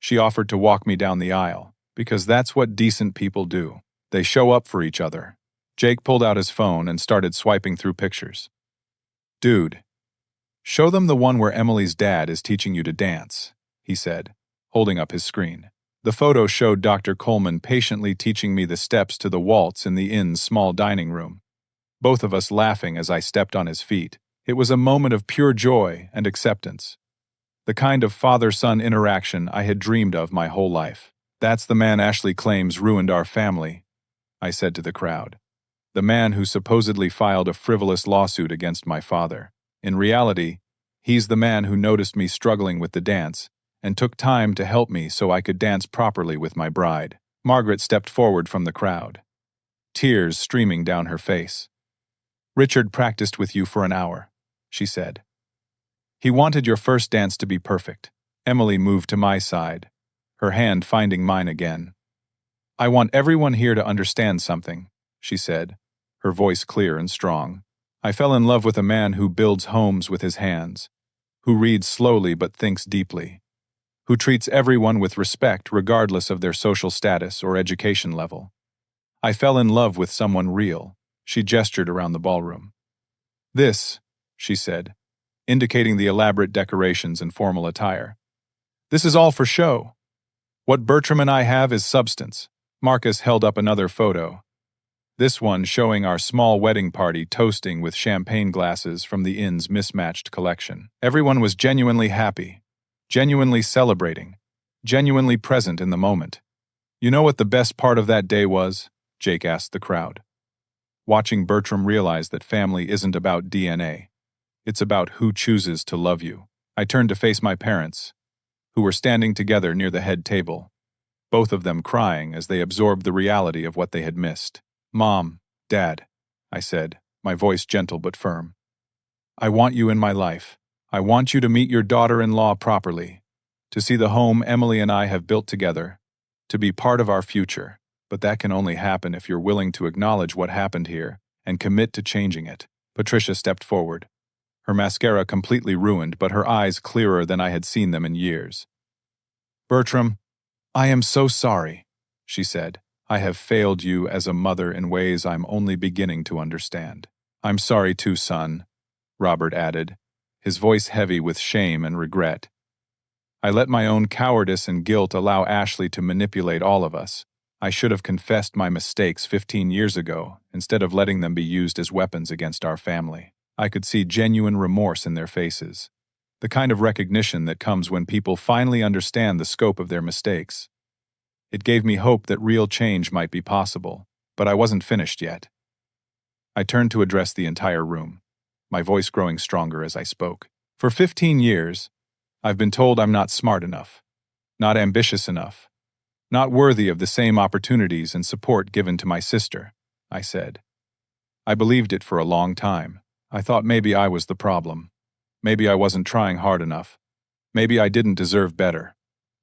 she offered to walk me down the aisle, because that's what decent people do. They show up for each other. Jake pulled out his phone and started swiping through pictures. "Dude, show them the one where Emily's dad is teaching you to dance," he said, holding up his screen. The photo showed Dr. Coleman patiently teaching me the steps to the waltz in the inn's small dining room, both of us laughing as I stepped on his feet. It was a moment of pure joy and acceptance, the kind of father-son interaction I had dreamed of my whole life. "That's the man Ashley claims ruined our family," I said to the crowd. "The man who supposedly filed a frivolous lawsuit against my father. In reality, he's the man who noticed me struggling with the dance and took time to help me so I could dance properly with my bride." Margaret stepped forward from the crowd, tears streaming down her face. "Richard practiced with you for an hour," she said. "He wanted your first dance to be perfect." Emily moved to my side, her hand finding mine again. "I want everyone here to understand something," she said, her voice clear and strong. "I fell in love with a man who builds homes with his hands, who reads slowly but thinks deeply, who treats everyone with respect regardless of their social status or education level. I fell in love with someone real." She gestured around the ballroom. "This," she said, indicating the elaborate decorations and formal attire, "this is all for show. What Bertram and I have is substance." Marcus held up another photo, this one showing our small wedding party toasting with champagne glasses from the inn's mismatched collection. Everyone was genuinely happy, genuinely celebrating, genuinely present in the moment. "You know what the best part of that day was?" Jake asked the crowd. "Watching Bertram realize that family isn't about DNA. It's about who chooses to love you." I turned to face my parents, who were standing together near the head table, both of them crying as they absorbed the reality of what they had missed. "Mom, Dad," I said, my voice gentle but firm, "I want you in my life. I want you to meet your daughter-in-law properly, to see the home Emily and I have built together, to be part of our future. But that can only happen if you're willing to acknowledge what happened here and commit to changing it." Patricia stepped forward, her mascara completely ruined but her eyes clearer than I had seen them in years. "Bertram, I am so sorry," she said. "I have failed you as a mother in ways I'm only beginning to understand." "I'm sorry too, son," Robert added, his voice heavy with shame and regret. "I let my own cowardice and guilt allow Ashley to manipulate all of us. I should have confessed my mistakes 15 years ago instead of letting them be used as weapons against our family." I could see genuine remorse in their faces, the kind of recognition that comes when people finally understand the scope of their mistakes. It gave me hope that real change might be possible, but I wasn't finished yet. I turned to address the entire room, my voice growing stronger as I spoke. "For 15 years, I've been told I'm not smart enough, not ambitious enough, not worthy of the same opportunities and support given to my sister," I said. "I believed it for a long time. I thought maybe I was the problem. Maybe I wasn't trying hard enough. Maybe I didn't deserve better.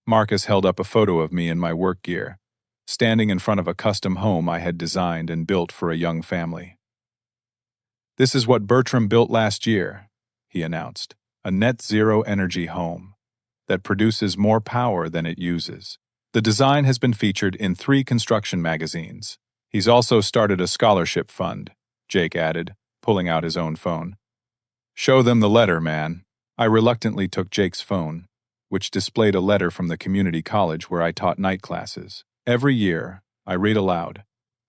Marcus held up a photo of me in my work gear, standing in front of a custom home I had designed and built for a young family. "This is what Bertram built last year," he announced, "a net-zero energy home that produces more power than it uses. The design has been featured in 3 construction magazines. He's also started a scholarship fund," Jake added, pulling out his own phone. "Show them the letter, man." I reluctantly took Jake's phone, which displayed a letter from the community college where I taught night classes. "Every year," I read aloud,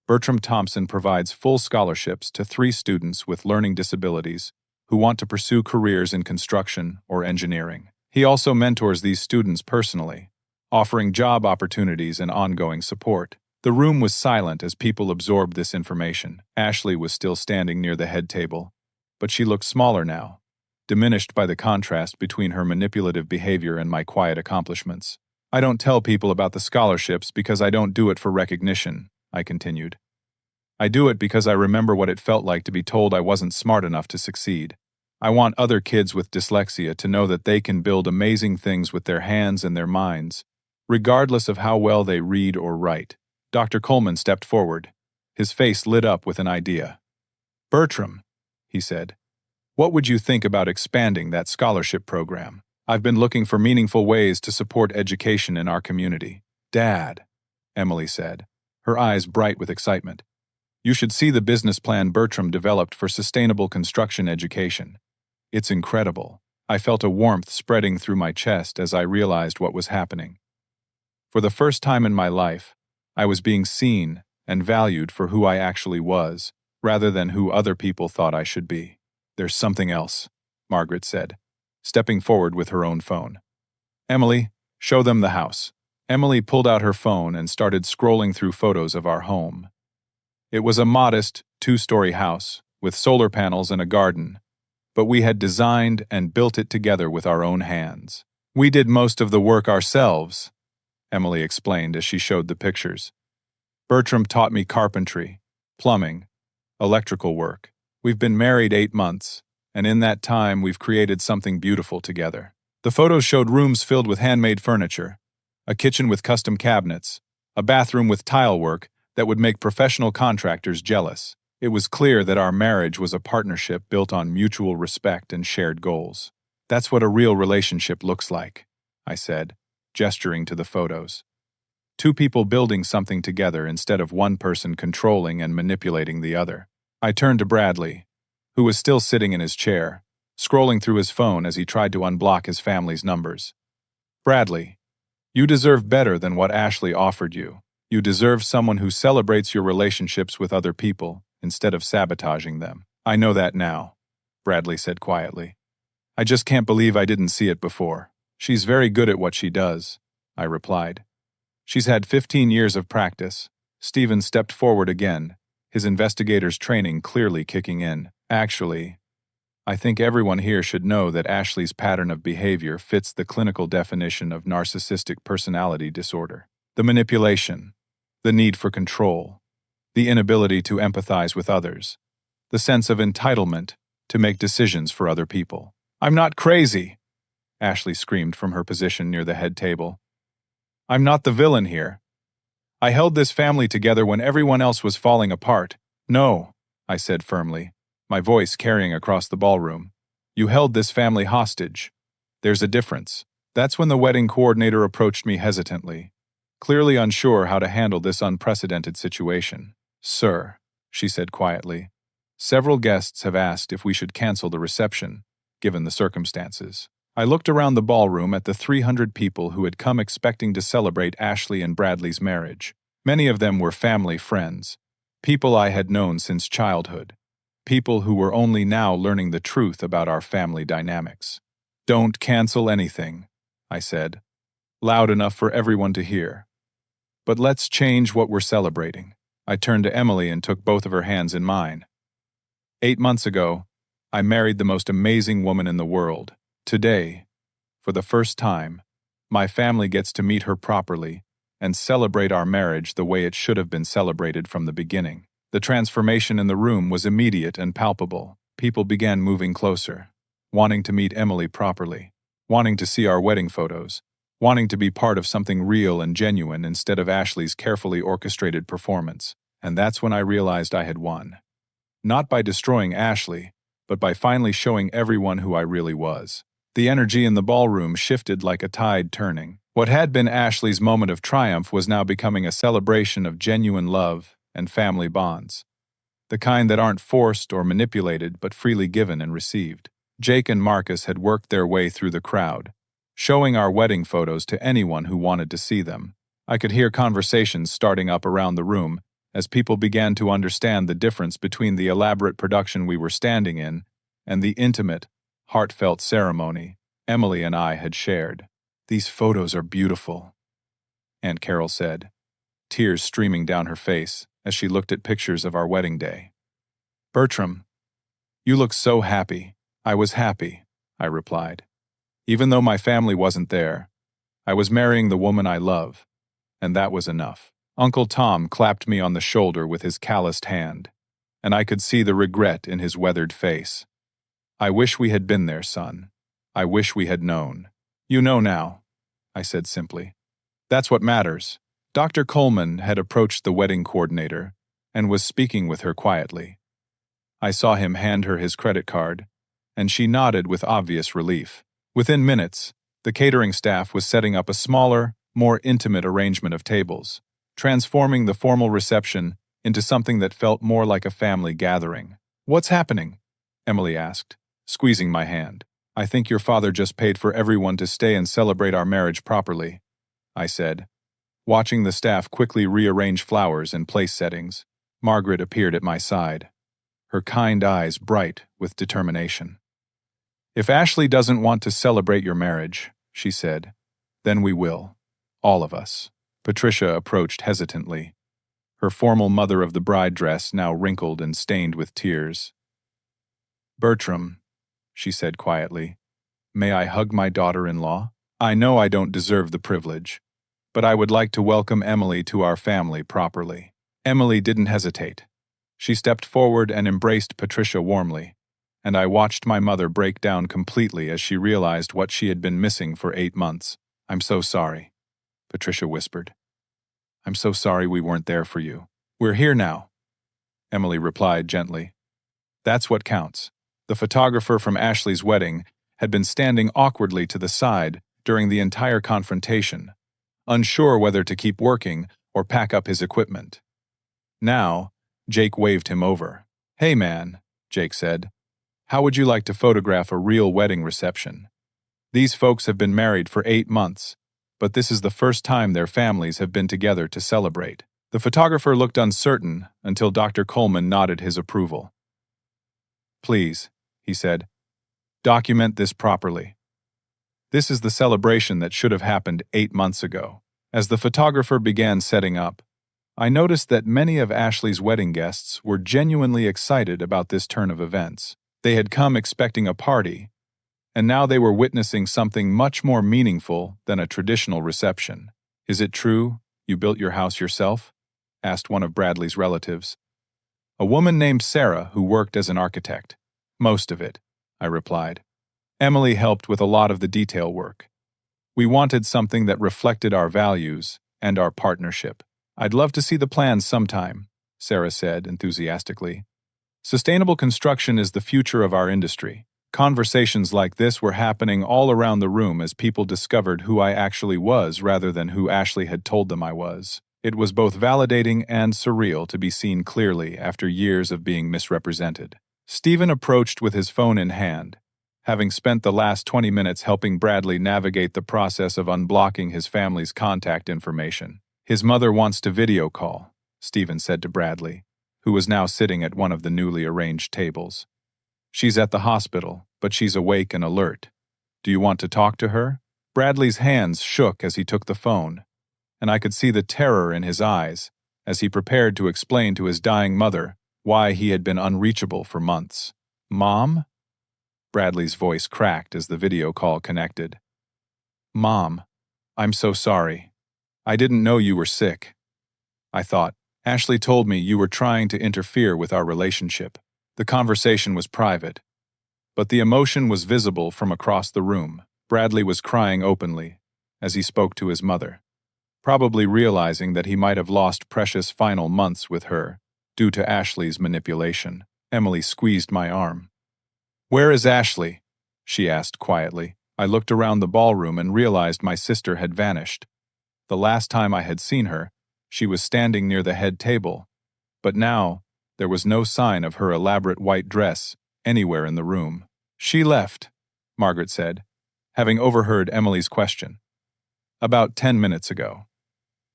"Bertram Thompson provides full scholarships to 3 students with learning disabilities who want to pursue careers in construction or engineering. He also mentors these students personally, offering job opportunities and ongoing support." The room was silent as people absorbed this information. Ashley was still standing near the head table, but she looked smaller now, diminished by the contrast between her manipulative behavior and my quiet accomplishments. "I don't tell people about the scholarships because I don't do it for recognition," I continued. "I do it because I remember what it felt like to be told I wasn't smart enough to succeed. I want other kids with dyslexia to know that they can build amazing things with their hands and their minds, regardless of how well they read or write." Dr. Coleman stepped forward. His face lit up with an idea. "Bertram," he said, "what would you think about expanding that scholarship program? I've been looking for meaningful ways to support education in our community." "Dad," Emily said, her eyes bright with excitement, "you should see the business plan Bertram developed for sustainable construction education. It's incredible." I felt a warmth spreading through my chest as I realized what was happening. For the first time in my life, I was being seen and valued for who I actually was, rather than who other people thought I should be. "There's something else," Margaret said, stepping forward with her own phone. "Emily, show them the house." Emily pulled out her phone and started scrolling through photos of our home. It was a modest, 2-story house, with solar panels and a garden, but we had designed and built it together with our own hands. "We did most of the work ourselves," Emily explained as she showed the pictures. "Bertram taught me carpentry, plumbing, electrical work. We've been married 8 months, and in that time we've created something beautiful together." The photos showed rooms filled with handmade furniture, a kitchen with custom cabinets, a bathroom with tile work that would make professional contractors jealous. It was clear that our marriage was a partnership built on mutual respect and shared goals. "That's what a real relationship looks like," I said, gesturing to the photos. 2 people building something together instead of one person controlling and manipulating the other. I turned to Bradley, who was still sitting in his chair, scrolling through his phone as he tried to unblock his family's numbers. "Bradley, you deserve better than what Ashley offered you. You deserve someone who celebrates your relationships with other people instead of sabotaging them." "I know that now," Bradley said quietly. "I just can't believe I didn't see it before." "She's very good at what she does," I replied. "She's had 15 years of practice." Stephen stepped forward again, his investigator's training clearly kicking in. "Actually, I think everyone here should know that Ashley's pattern of behavior fits the clinical definition of narcissistic personality disorder. The manipulation, the need for control, the inability to empathize with others, the sense of entitlement to make decisions for other people." "I'm not crazy," Ashley screamed from her position near the head table. "I'm not the villain here. I held this family together when everyone else was falling apart." "No," I said firmly, my voice carrying across the ballroom. "You held this family hostage. There's a difference." That's when the wedding coordinator approached me hesitantly, clearly unsure how to handle this unprecedented situation. "Sir," she said quietly, "several guests have asked if we should cancel the reception, given the circumstances." I looked around the ballroom at the 300 people who had come expecting to celebrate Ashley and Bradley's marriage. Many of them were family friends, people I had known since childhood, people who were only now learning the truth about our family dynamics. "Don't cancel anything," I said, loud enough for everyone to hear. "But let's change what we're celebrating." I turned to Emily and took both of her hands in mine. 8 months ago, I married the most amazing woman in the world. Today, for the first time, my family gets to meet her properly and celebrate our marriage the way it should have been celebrated from the beginning. The transformation in the room was immediate and palpable. People began moving closer, wanting to meet Emily properly. wanting to see our wedding photos, wanting to be part of something real and genuine instead of Ashley's carefully orchestrated performance. And that's when I realized I had won. Not by destroying Ashley, but by finally showing everyone who I really was. The energy in the ballroom shifted like a tide turning. What had been Ashley's moment of triumph was now becoming a celebration of genuine love and family bonds. The kind that aren't forced or manipulated but freely given and received. Jake and Marcus had worked their way through the crowd, showing our wedding photos to anyone who wanted to see them. I could hear conversations starting up around the room as people began to understand the difference between the elaborate production we were standing in and the intimate, heartfelt ceremony Emily and I had shared. "These photos are beautiful," Aunt Carol said, tears streaming down her face as she looked at pictures of our wedding day. "Bertram, you look so happy." "I was happy," I replied. "Even though my family wasn't there, I was marrying the woman I love, and that was enough." Uncle Tom clapped me on the shoulder with his calloused hand, and I could see the regret in his weathered face. "I wish we had been there, son. I wish we had known." "You know now," I said simply. "That's what matters." Dr. Coleman had approached the wedding coordinator and was speaking with her quietly. I saw him hand her his credit card, and she nodded with obvious relief. Within minutes, the catering staff was setting up a smaller, more intimate arrangement of tables, transforming the formal reception into something that felt more like a family gathering. "What's happening?" Emily asked, squeezing my hand. "I think your father just paid for everyone to stay and celebrate our marriage properly," I said, watching the staff quickly rearrange flowers and place settings. Margaret appeared at my side, her kind eyes bright with determination. "If Ashley doesn't want to celebrate your marriage," she said, "then we will. All of us." Patricia approached hesitantly, her formal mother of the bride dress now wrinkled and stained with tears. "Bertram," she said quietly, "may I hug my daughter-in-law? I know I don't deserve the privilege, but I would like to welcome Emily to our family properly." Emily didn't hesitate. She stepped forward and embraced Patricia warmly, and I watched my mother break down completely as she realized what she had been missing for 8 months. "I'm so sorry," Patricia whispered. "I'm so sorry we weren't there for you." "We're here now," Emily replied gently. "That's what counts." The photographer from Ashley's wedding had been standing awkwardly to the side during the entire confrontation, unsure whether to keep working or pack up his equipment. Now, Jake waved him over. "Hey man," Jake said, "how would you like to photograph a real wedding reception? These folks have been married for 8 months, but this is the first time their families have been together to celebrate." The photographer looked uncertain until Dr. Coleman nodded his approval. "Please," he said, "document this properly. This is the celebration that should have happened 8 months ago." As the photographer began setting up, I noticed that many of Ashley's wedding guests were genuinely excited about this turn of events. They had come expecting a party, and now they were witnessing something much more meaningful than a traditional reception. "Is it true you built your house yourself?" asked one of Bradley's relatives. "A woman named Sarah who worked as an architect." "Most of it," I replied. "Emily helped with a lot of the detail work. We wanted something that reflected our values and our partnership." "I'd love to see the plans sometime," Sarah said enthusiastically. "Sustainable construction is the future of our industry." Conversations like this were happening all around the room as people discovered who I actually was rather than who Ashley had told them I was. It was both validating and surreal to be seen clearly after years of being misrepresented. Stephen approached with his phone in hand, having spent the last 20 minutes helping Bradley navigate the process of unblocking his family's contact information. "His mother wants to video call," Stephen said to Bradley, who was now sitting at one of the newly arranged tables. "She's at the hospital, but she's awake and alert. Do you want to talk to her?" Bradley's hands shook as he took the phone, and I could see the terror in his eyes as he prepared to explain to his dying mother why he had been unreachable for months. "Mom?" Bradley's voice cracked as the video call connected. "Mom, I'm so sorry. I didn't know you were sick. I thought, Ashley told me you were trying to interfere with our relationship." The conversation was private, but the emotion was visible from across the room. Bradley was crying openly as he spoke to his mother, probably realizing that he might have lost precious final months with her due to Ashley's manipulation. Emily squeezed my arm. "Where is Ashley?" she asked quietly. I looked around the ballroom and realized my sister had vanished. The last time I had seen her, she was standing near the head table, but now there was no sign of her elaborate white dress anywhere in the room. "She left," Margaret said, having overheard Emily's question. "About 10 minutes ago.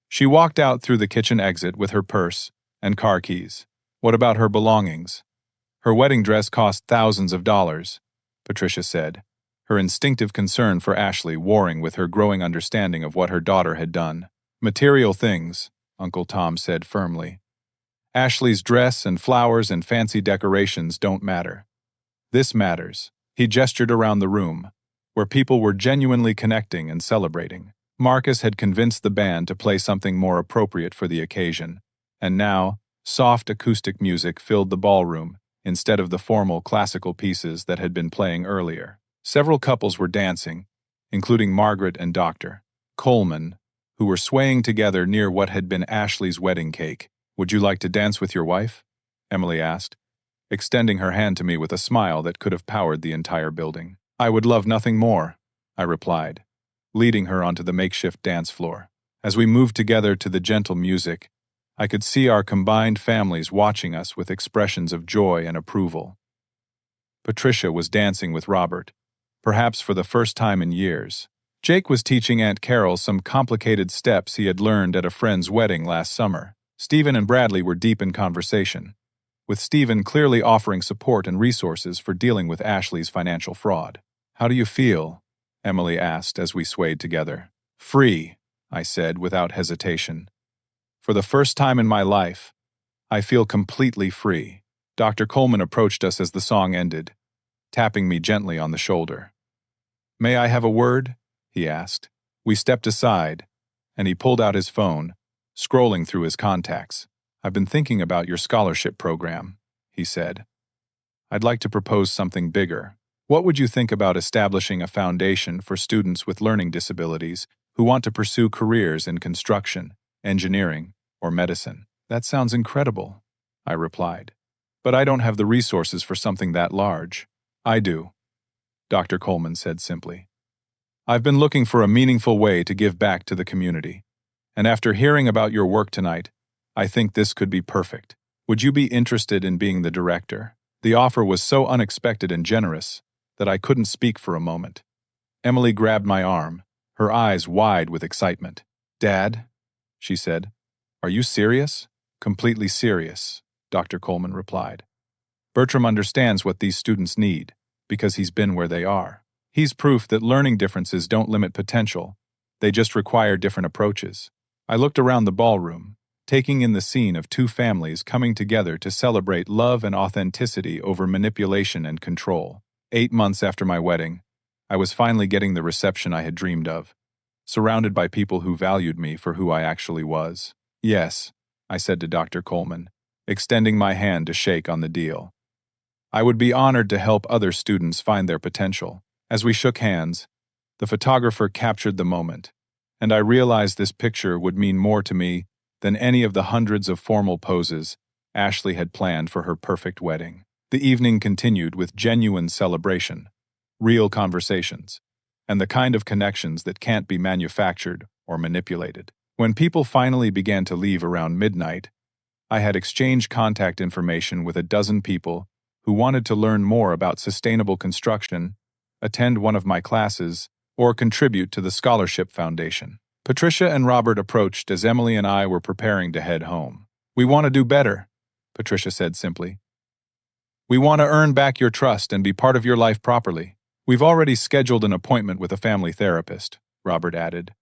She walked out through the kitchen exit with her purse and car keys. What about her belongings?" "Her wedding dress cost thousands of dollars," Patricia said, her instinctive concern for Ashley warring with her growing understanding of what her daughter had done. "Material things," Uncle Tom said firmly. "Ashley's dress and flowers and fancy decorations don't matter. This matters." He gestured around the room, where people were genuinely connecting and celebrating. Marcus had convinced the band to play something more appropriate for the occasion, and now, soft acoustic music filled the ballroom instead of the formal classical pieces that had been playing earlier. Several couples were dancing, including Margaret and Dr. Coleman, who were swaying together near what had been Ashley's wedding cake. "Would you like to dance with your wife?" Emily asked, extending her hand to me with a smile that could have powered the entire building. "I would love nothing more," I replied, leading her onto the makeshift dance floor. As we moved together to the gentle music, I could see our combined families watching us with expressions of joy and approval. Patricia was dancing with Robert, perhaps for the first time in years. Jake was teaching Aunt Carol some complicated steps he had learned at a friend's wedding last summer. Stephen and Bradley were deep in conversation, with Stephen clearly offering support and resources for dealing with Ashley's financial fraud. "How do you feel?" Emily asked as we swayed together. "Free," I said without hesitation. "For the first time in my life, I feel completely free." Dr. Coleman approached us as the song ended, tapping me gently on the shoulder. "May I have a word?" he asked. We stepped aside, and he pulled out his phone, scrolling through his contacts. "I've been thinking about your scholarship program," he said. "I'd like to propose something bigger. What would you think about establishing a foundation for students with learning disabilities who want to pursue careers in construction, engineering, or medicine?" "That sounds incredible," I replied. "But I don't have the resources for something that large." "I do," Dr. Coleman said simply. "I've been looking for a meaningful way to give back to the community, and after hearing about your work tonight, I think this could be perfect. Would you be interested in being the director?" The offer was so unexpected and generous that I couldn't speak for a moment. Emily grabbed my arm, her eyes wide with excitement. "Dad," she said, "are you serious?" "Completely serious," Dr. Coleman replied. "Bertram understands what these students need, because he's been where they are. He's proof that learning differences don't limit potential, they just require different approaches." I looked around the ballroom, taking in the scene of two families coming together to celebrate love and authenticity over manipulation and control. 8 months after my wedding, I was finally getting the reception I had dreamed of, surrounded by people who valued me for who I actually was. "Yes," I said to Dr. Coleman, extending my hand to shake on the deal. "I would be honored to help other students find their potential." As we shook hands, the photographer captured the moment, and I realized this picture would mean more to me than any of the hundreds of formal poses Ashley had planned for her perfect wedding. The evening continued with genuine celebration, real conversations, and the kind of connections that can't be manufactured or manipulated. When people finally began to leave around midnight, I had exchanged contact information with a dozen people who wanted to learn more about sustainable construction, attend one of my classes, or contribute to the Scholarship Foundation. Patricia and Robert approached as Emily and I were preparing to head home. "We want to do better," Patricia said simply. "We want to earn back your trust and be part of your life properly. We've already scheduled an appointment with a family therapist," Robert added.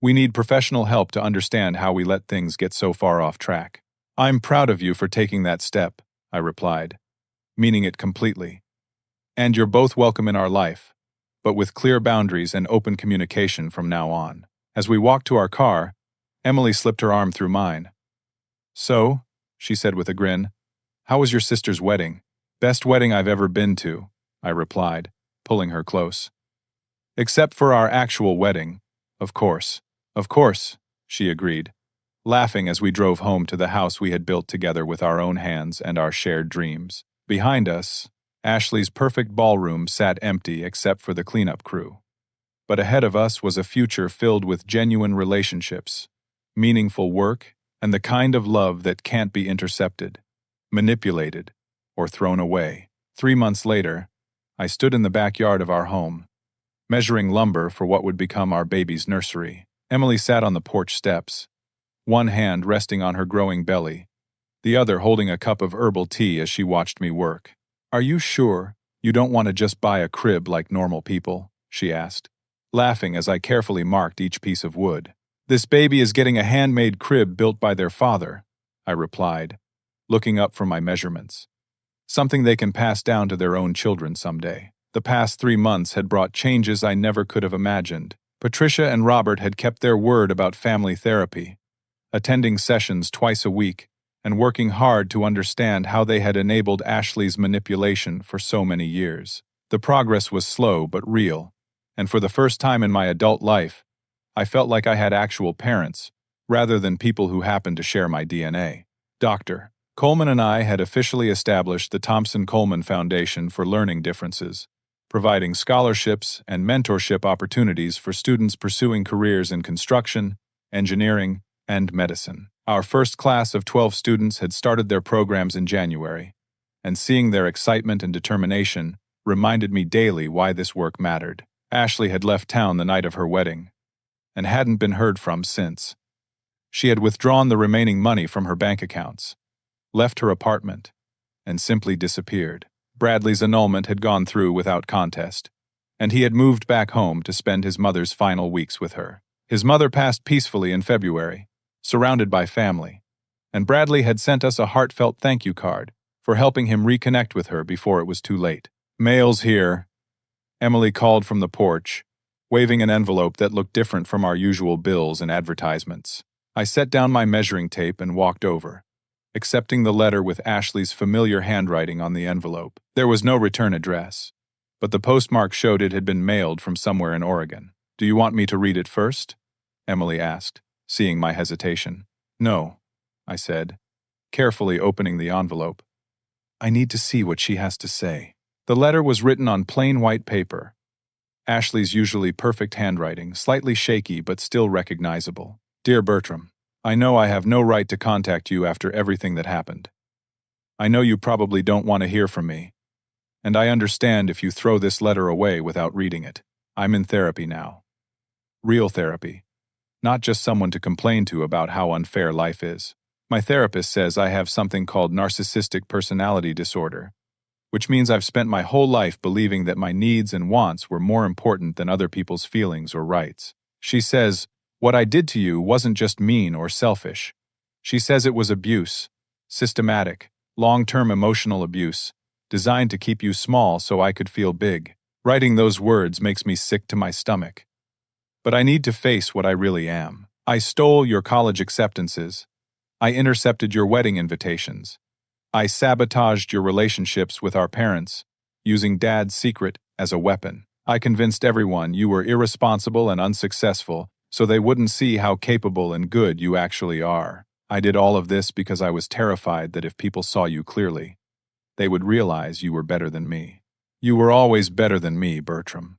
"We need professional help to understand how we let things get so far off track." "I'm proud of you for taking that step," I replied, meaning it completely. "And you're both welcome in our life, but with clear boundaries and open communication from now on." As we walked to our car, Emily slipped her arm through mine. "So," she said with a grin, "how was your sister's wedding?" "Best wedding I've ever been to," I replied, pulling her close. Except for our actual wedding. Of course. Of course, she agreed, laughing as we drove home to the house we had built together with our own hands and our shared dreams. Behind us, Ashley's perfect ballroom sat empty except for the cleanup crew. But ahead of us was a future filled with genuine relationships, meaningful work, and the kind of love that can't be intercepted, manipulated, or thrown away. 3 months later, I stood in the backyard of our home, measuring lumber for what would become our baby's nursery. Emily sat on the porch steps, one hand resting on her growing belly, the other holding a cup of herbal tea as she watched me work. "Are you sure you don't want to just buy a crib like normal people?" she asked, laughing as I carefully marked each piece of wood. "This baby is getting a handmade crib built by their father," I replied, looking up from my measurements. "Something they can pass down to their own children someday." The past 3 months had brought changes I never could have imagined. Patricia and Robert had kept their word about family therapy, attending sessions twice a week, and working hard to understand how they had enabled Ashley's manipulation for so many years. The progress was slow but real, and for the first time in my adult life, I felt like I had actual parents, rather than people who happened to share my DNA. Dr. Coleman and I had officially established the Thompson-Coleman Foundation for Learning Differences, providing scholarships and mentorship opportunities for students pursuing careers in construction, engineering, and medicine. Our first class of 12 students had started their programs in January, and seeing their excitement and determination reminded me daily why this work mattered. Ashley had left town the night of her wedding, and hadn't been heard from since. She had withdrawn the remaining money from her bank accounts, left her apartment, and simply disappeared. Bradley's annulment had gone through without contest, and he had moved back home to spend his mother's final weeks with her. His mother passed peacefully in February, surrounded by family, and Bradley had sent us a heartfelt thank you card for helping him reconnect with her before it was too late. "Mail's here," Emily called from the porch, waving an envelope that looked different from our usual bills and advertisements. I set down my measuring tape and walked over, accepting the letter with Ashley's familiar handwriting on the envelope. There was no return address, but the postmark showed it had been mailed from somewhere in Oregon. "Do you want me to read it first?" Emily asked, seeing my hesitation. "No," I said, carefully opening the envelope. "I need to see what she has to say." The letter was written on plain white paper, Ashley's usually perfect handwriting, slightly shaky but still recognizable. "Dear Bertram, I know I have no right to contact you after everything that happened. I know you probably don't want to hear from me, and I understand if you throw this letter away without reading it. I'm in therapy now. Real therapy. Not just someone to complain to about how unfair life is. My therapist says I have something called narcissistic personality disorder, which means I've spent my whole life believing that my needs and wants were more important than other people's feelings or rights. She says, what I did to you wasn't just mean or selfish. She says it was abuse, systematic, long-term emotional abuse, designed to keep you small so I could feel big. Writing those words makes me sick to my stomach. But I need to face what I really am. I stole your college acceptances. I intercepted your wedding invitations. I sabotaged your relationships with our parents, using Dad's secret as a weapon. I convinced everyone you were irresponsible and unsuccessful so they wouldn't see how capable and good you actually are. I did all of this because I was terrified that if people saw you clearly, they would realize you were better than me. You were always better than me, Bertram.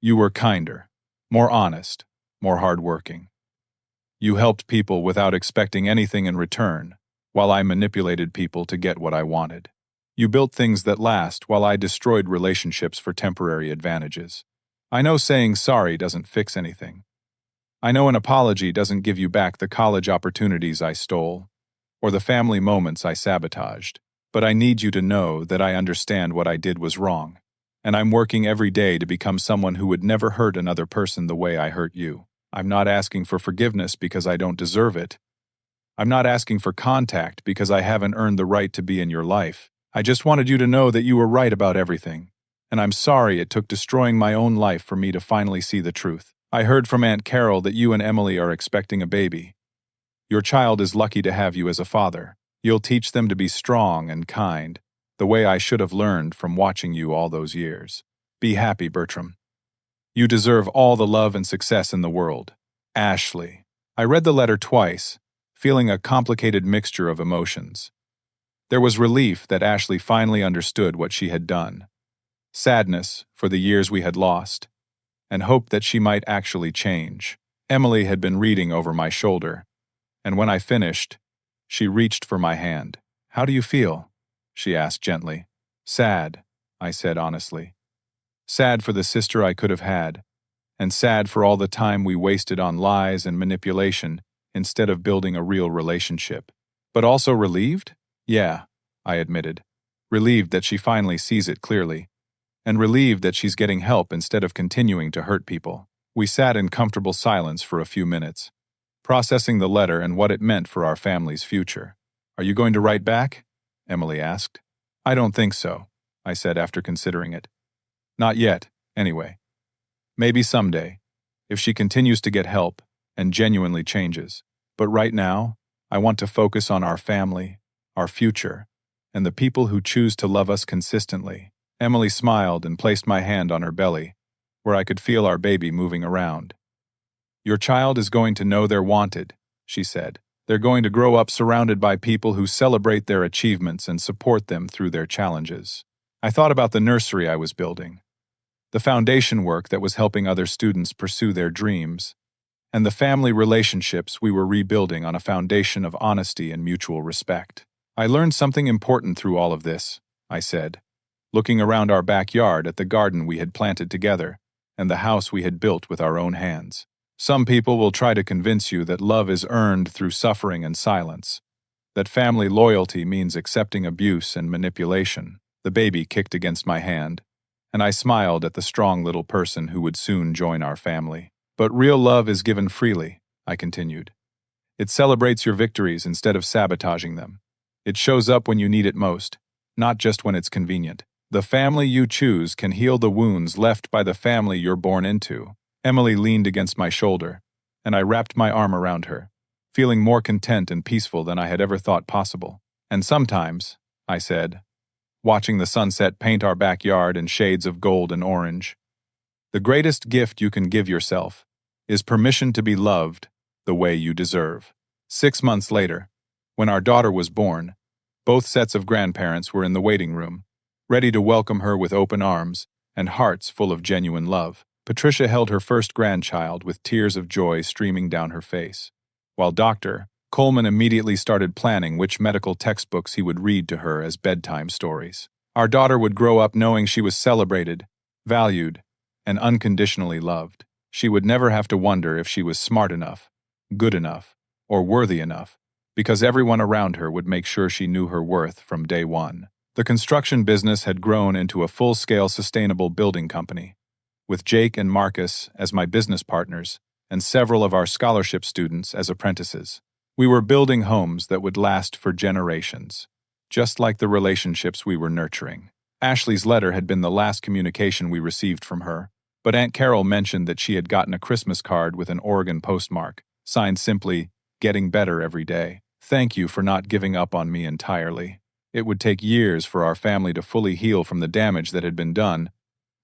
You were kinder, more honest, more hardworking. You helped people without expecting anything in return, while I manipulated people to get what I wanted. You built things that last while I destroyed relationships for temporary advantages. I know saying sorry doesn't fix anything. I know an apology doesn't give you back the college opportunities I stole, or the family moments I sabotaged. But I need you to know that I understand what I did was wrong, and I'm working every day to become someone who would never hurt another person the way I hurt you. I'm not asking for forgiveness because I don't deserve it. I'm not asking for contact because I haven't earned the right to be in your life. I just wanted you to know that you were right about everything, and I'm sorry it took destroying my own life for me to finally see the truth. I heard from Aunt Carol that you and Emily are expecting a baby. Your child is lucky to have you as a father. You'll teach them to be strong and kind, the way I should have learned from watching you all those years. Be happy, Bertram. You deserve all the love and success in the world. Ashley. I read the letter twice, feeling a complicated mixture of emotions. There was relief that Ashley finally understood what she had done, sadness for the years we had lost, and hope that she might actually change. Emily had been reading over my shoulder, and when I finished, she reached for my hand. "How do you feel?" she asked gently. "Sad," I said honestly. Sad for the sister I could have had, and sad for all the time we wasted on lies and manipulation instead of building a real relationship. But also relieved? Yeah, I admitted. Relieved that she finally sees it clearly, and relieved that she's getting help instead of continuing to hurt people. We sat in comfortable silence for a few minutes, processing the letter and what it meant for our family's future. "Are you going to write back?" Emily asked. "I don't think so," I said after considering it. "Not yet, anyway. Maybe someday, if she continues to get help and genuinely changes. But right now, I want to focus on our family, our future, and the people who choose to love us consistently." Emily smiled and placed my hand on her belly, where I could feel our baby moving around. "Your child is going to know they're wanted," she said. "They're going to grow up surrounded by people who celebrate their achievements and support them through their challenges." I thought about the nursery I was building, the foundation work that was helping other students pursue their dreams, and the family relationships we were rebuilding on a foundation of honesty and mutual respect. "I learned something important through all of this," I said, looking around our backyard at the garden we had planted together and the house we had built with our own hands. "Some people will try to convince you that love is earned through suffering and silence, that family loyalty means accepting abuse and manipulation." The baby kicked against my hand, and I smiled at the strong little person who would soon join our family. "But real love is given freely," I continued. "It celebrates your victories instead of sabotaging them. It shows up when you need it most, not just when it's convenient. The family you choose can heal the wounds left by the family you're born into." Emily leaned against my shoulder, and I wrapped my arm around her, feeling more content and peaceful than I had ever thought possible. "And sometimes," I said, watching the sunset paint our backyard in shades of gold and orange, "the greatest gift you can give yourself is permission to be loved the way you deserve." 6 months later, when our daughter was born, both sets of grandparents were in the waiting room, ready to welcome her with open arms and hearts full of genuine love. Patricia held her first grandchild with tears of joy streaming down her face, while Dr. Coleman immediately started planning which medical textbooks he would read to her as bedtime stories. Our daughter would grow up knowing she was celebrated, valued, and unconditionally loved. She would never have to wonder if she was smart enough, good enough, or worthy enough, because everyone around her would make sure she knew her worth from day one. The construction business had grown into a full-scale sustainable building company, with Jake and Marcus as my business partners and several of our scholarship students as apprentices. We were building homes that would last for generations, just like the relationships we were nurturing. Ashley's letter had been the last communication we received from her, but Aunt Carol mentioned that she had gotten a Christmas card with an Oregon postmark, signed simply, "Getting better every day. Thank you for not giving up on me entirely." It would take years for our family to fully heal from the damage that had been done,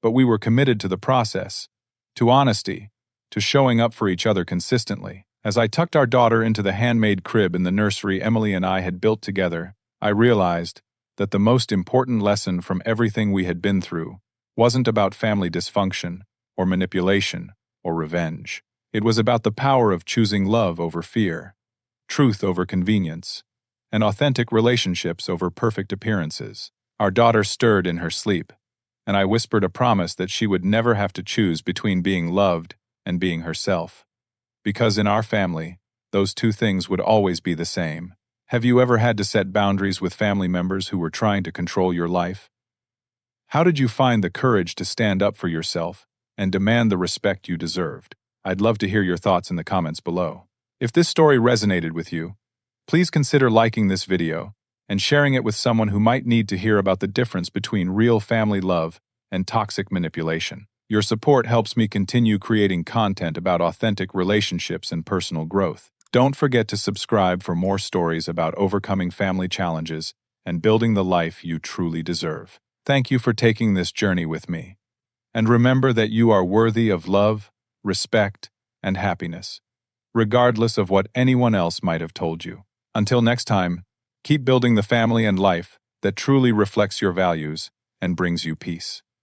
but we were committed to the process, to honesty, to showing up for each other consistently. As I tucked our daughter into the handmade crib in the nursery Emily and I had built together, I realized that the most important lesson from everything we had been through wasn't about family dysfunction, or manipulation, or revenge. It was about the power of choosing love over fear, truth over convenience, and authentic relationships over perfect appearances. Our daughter stirred in her sleep, and I whispered a promise that she would never have to choose between being loved and being herself. Because in our family, those two things would always be the same. Have you ever had to set boundaries with family members who were trying to control your life? How did you find the courage to stand up for yourself and demand the respect you deserved? I'd love to hear your thoughts in the comments below. If this story resonated with you, please consider liking this video and sharing it with someone who might need to hear about the difference between real family love and toxic manipulation. Your support helps me continue creating content about authentic relationships and personal growth. Don't forget to subscribe for more stories about overcoming family challenges and building the life you truly deserve. Thank you for taking this journey with me. And remember that you are worthy of love, respect, and happiness, regardless of what anyone else might have told you. Until next time, keep building the family and life that truly reflects your values and brings you peace.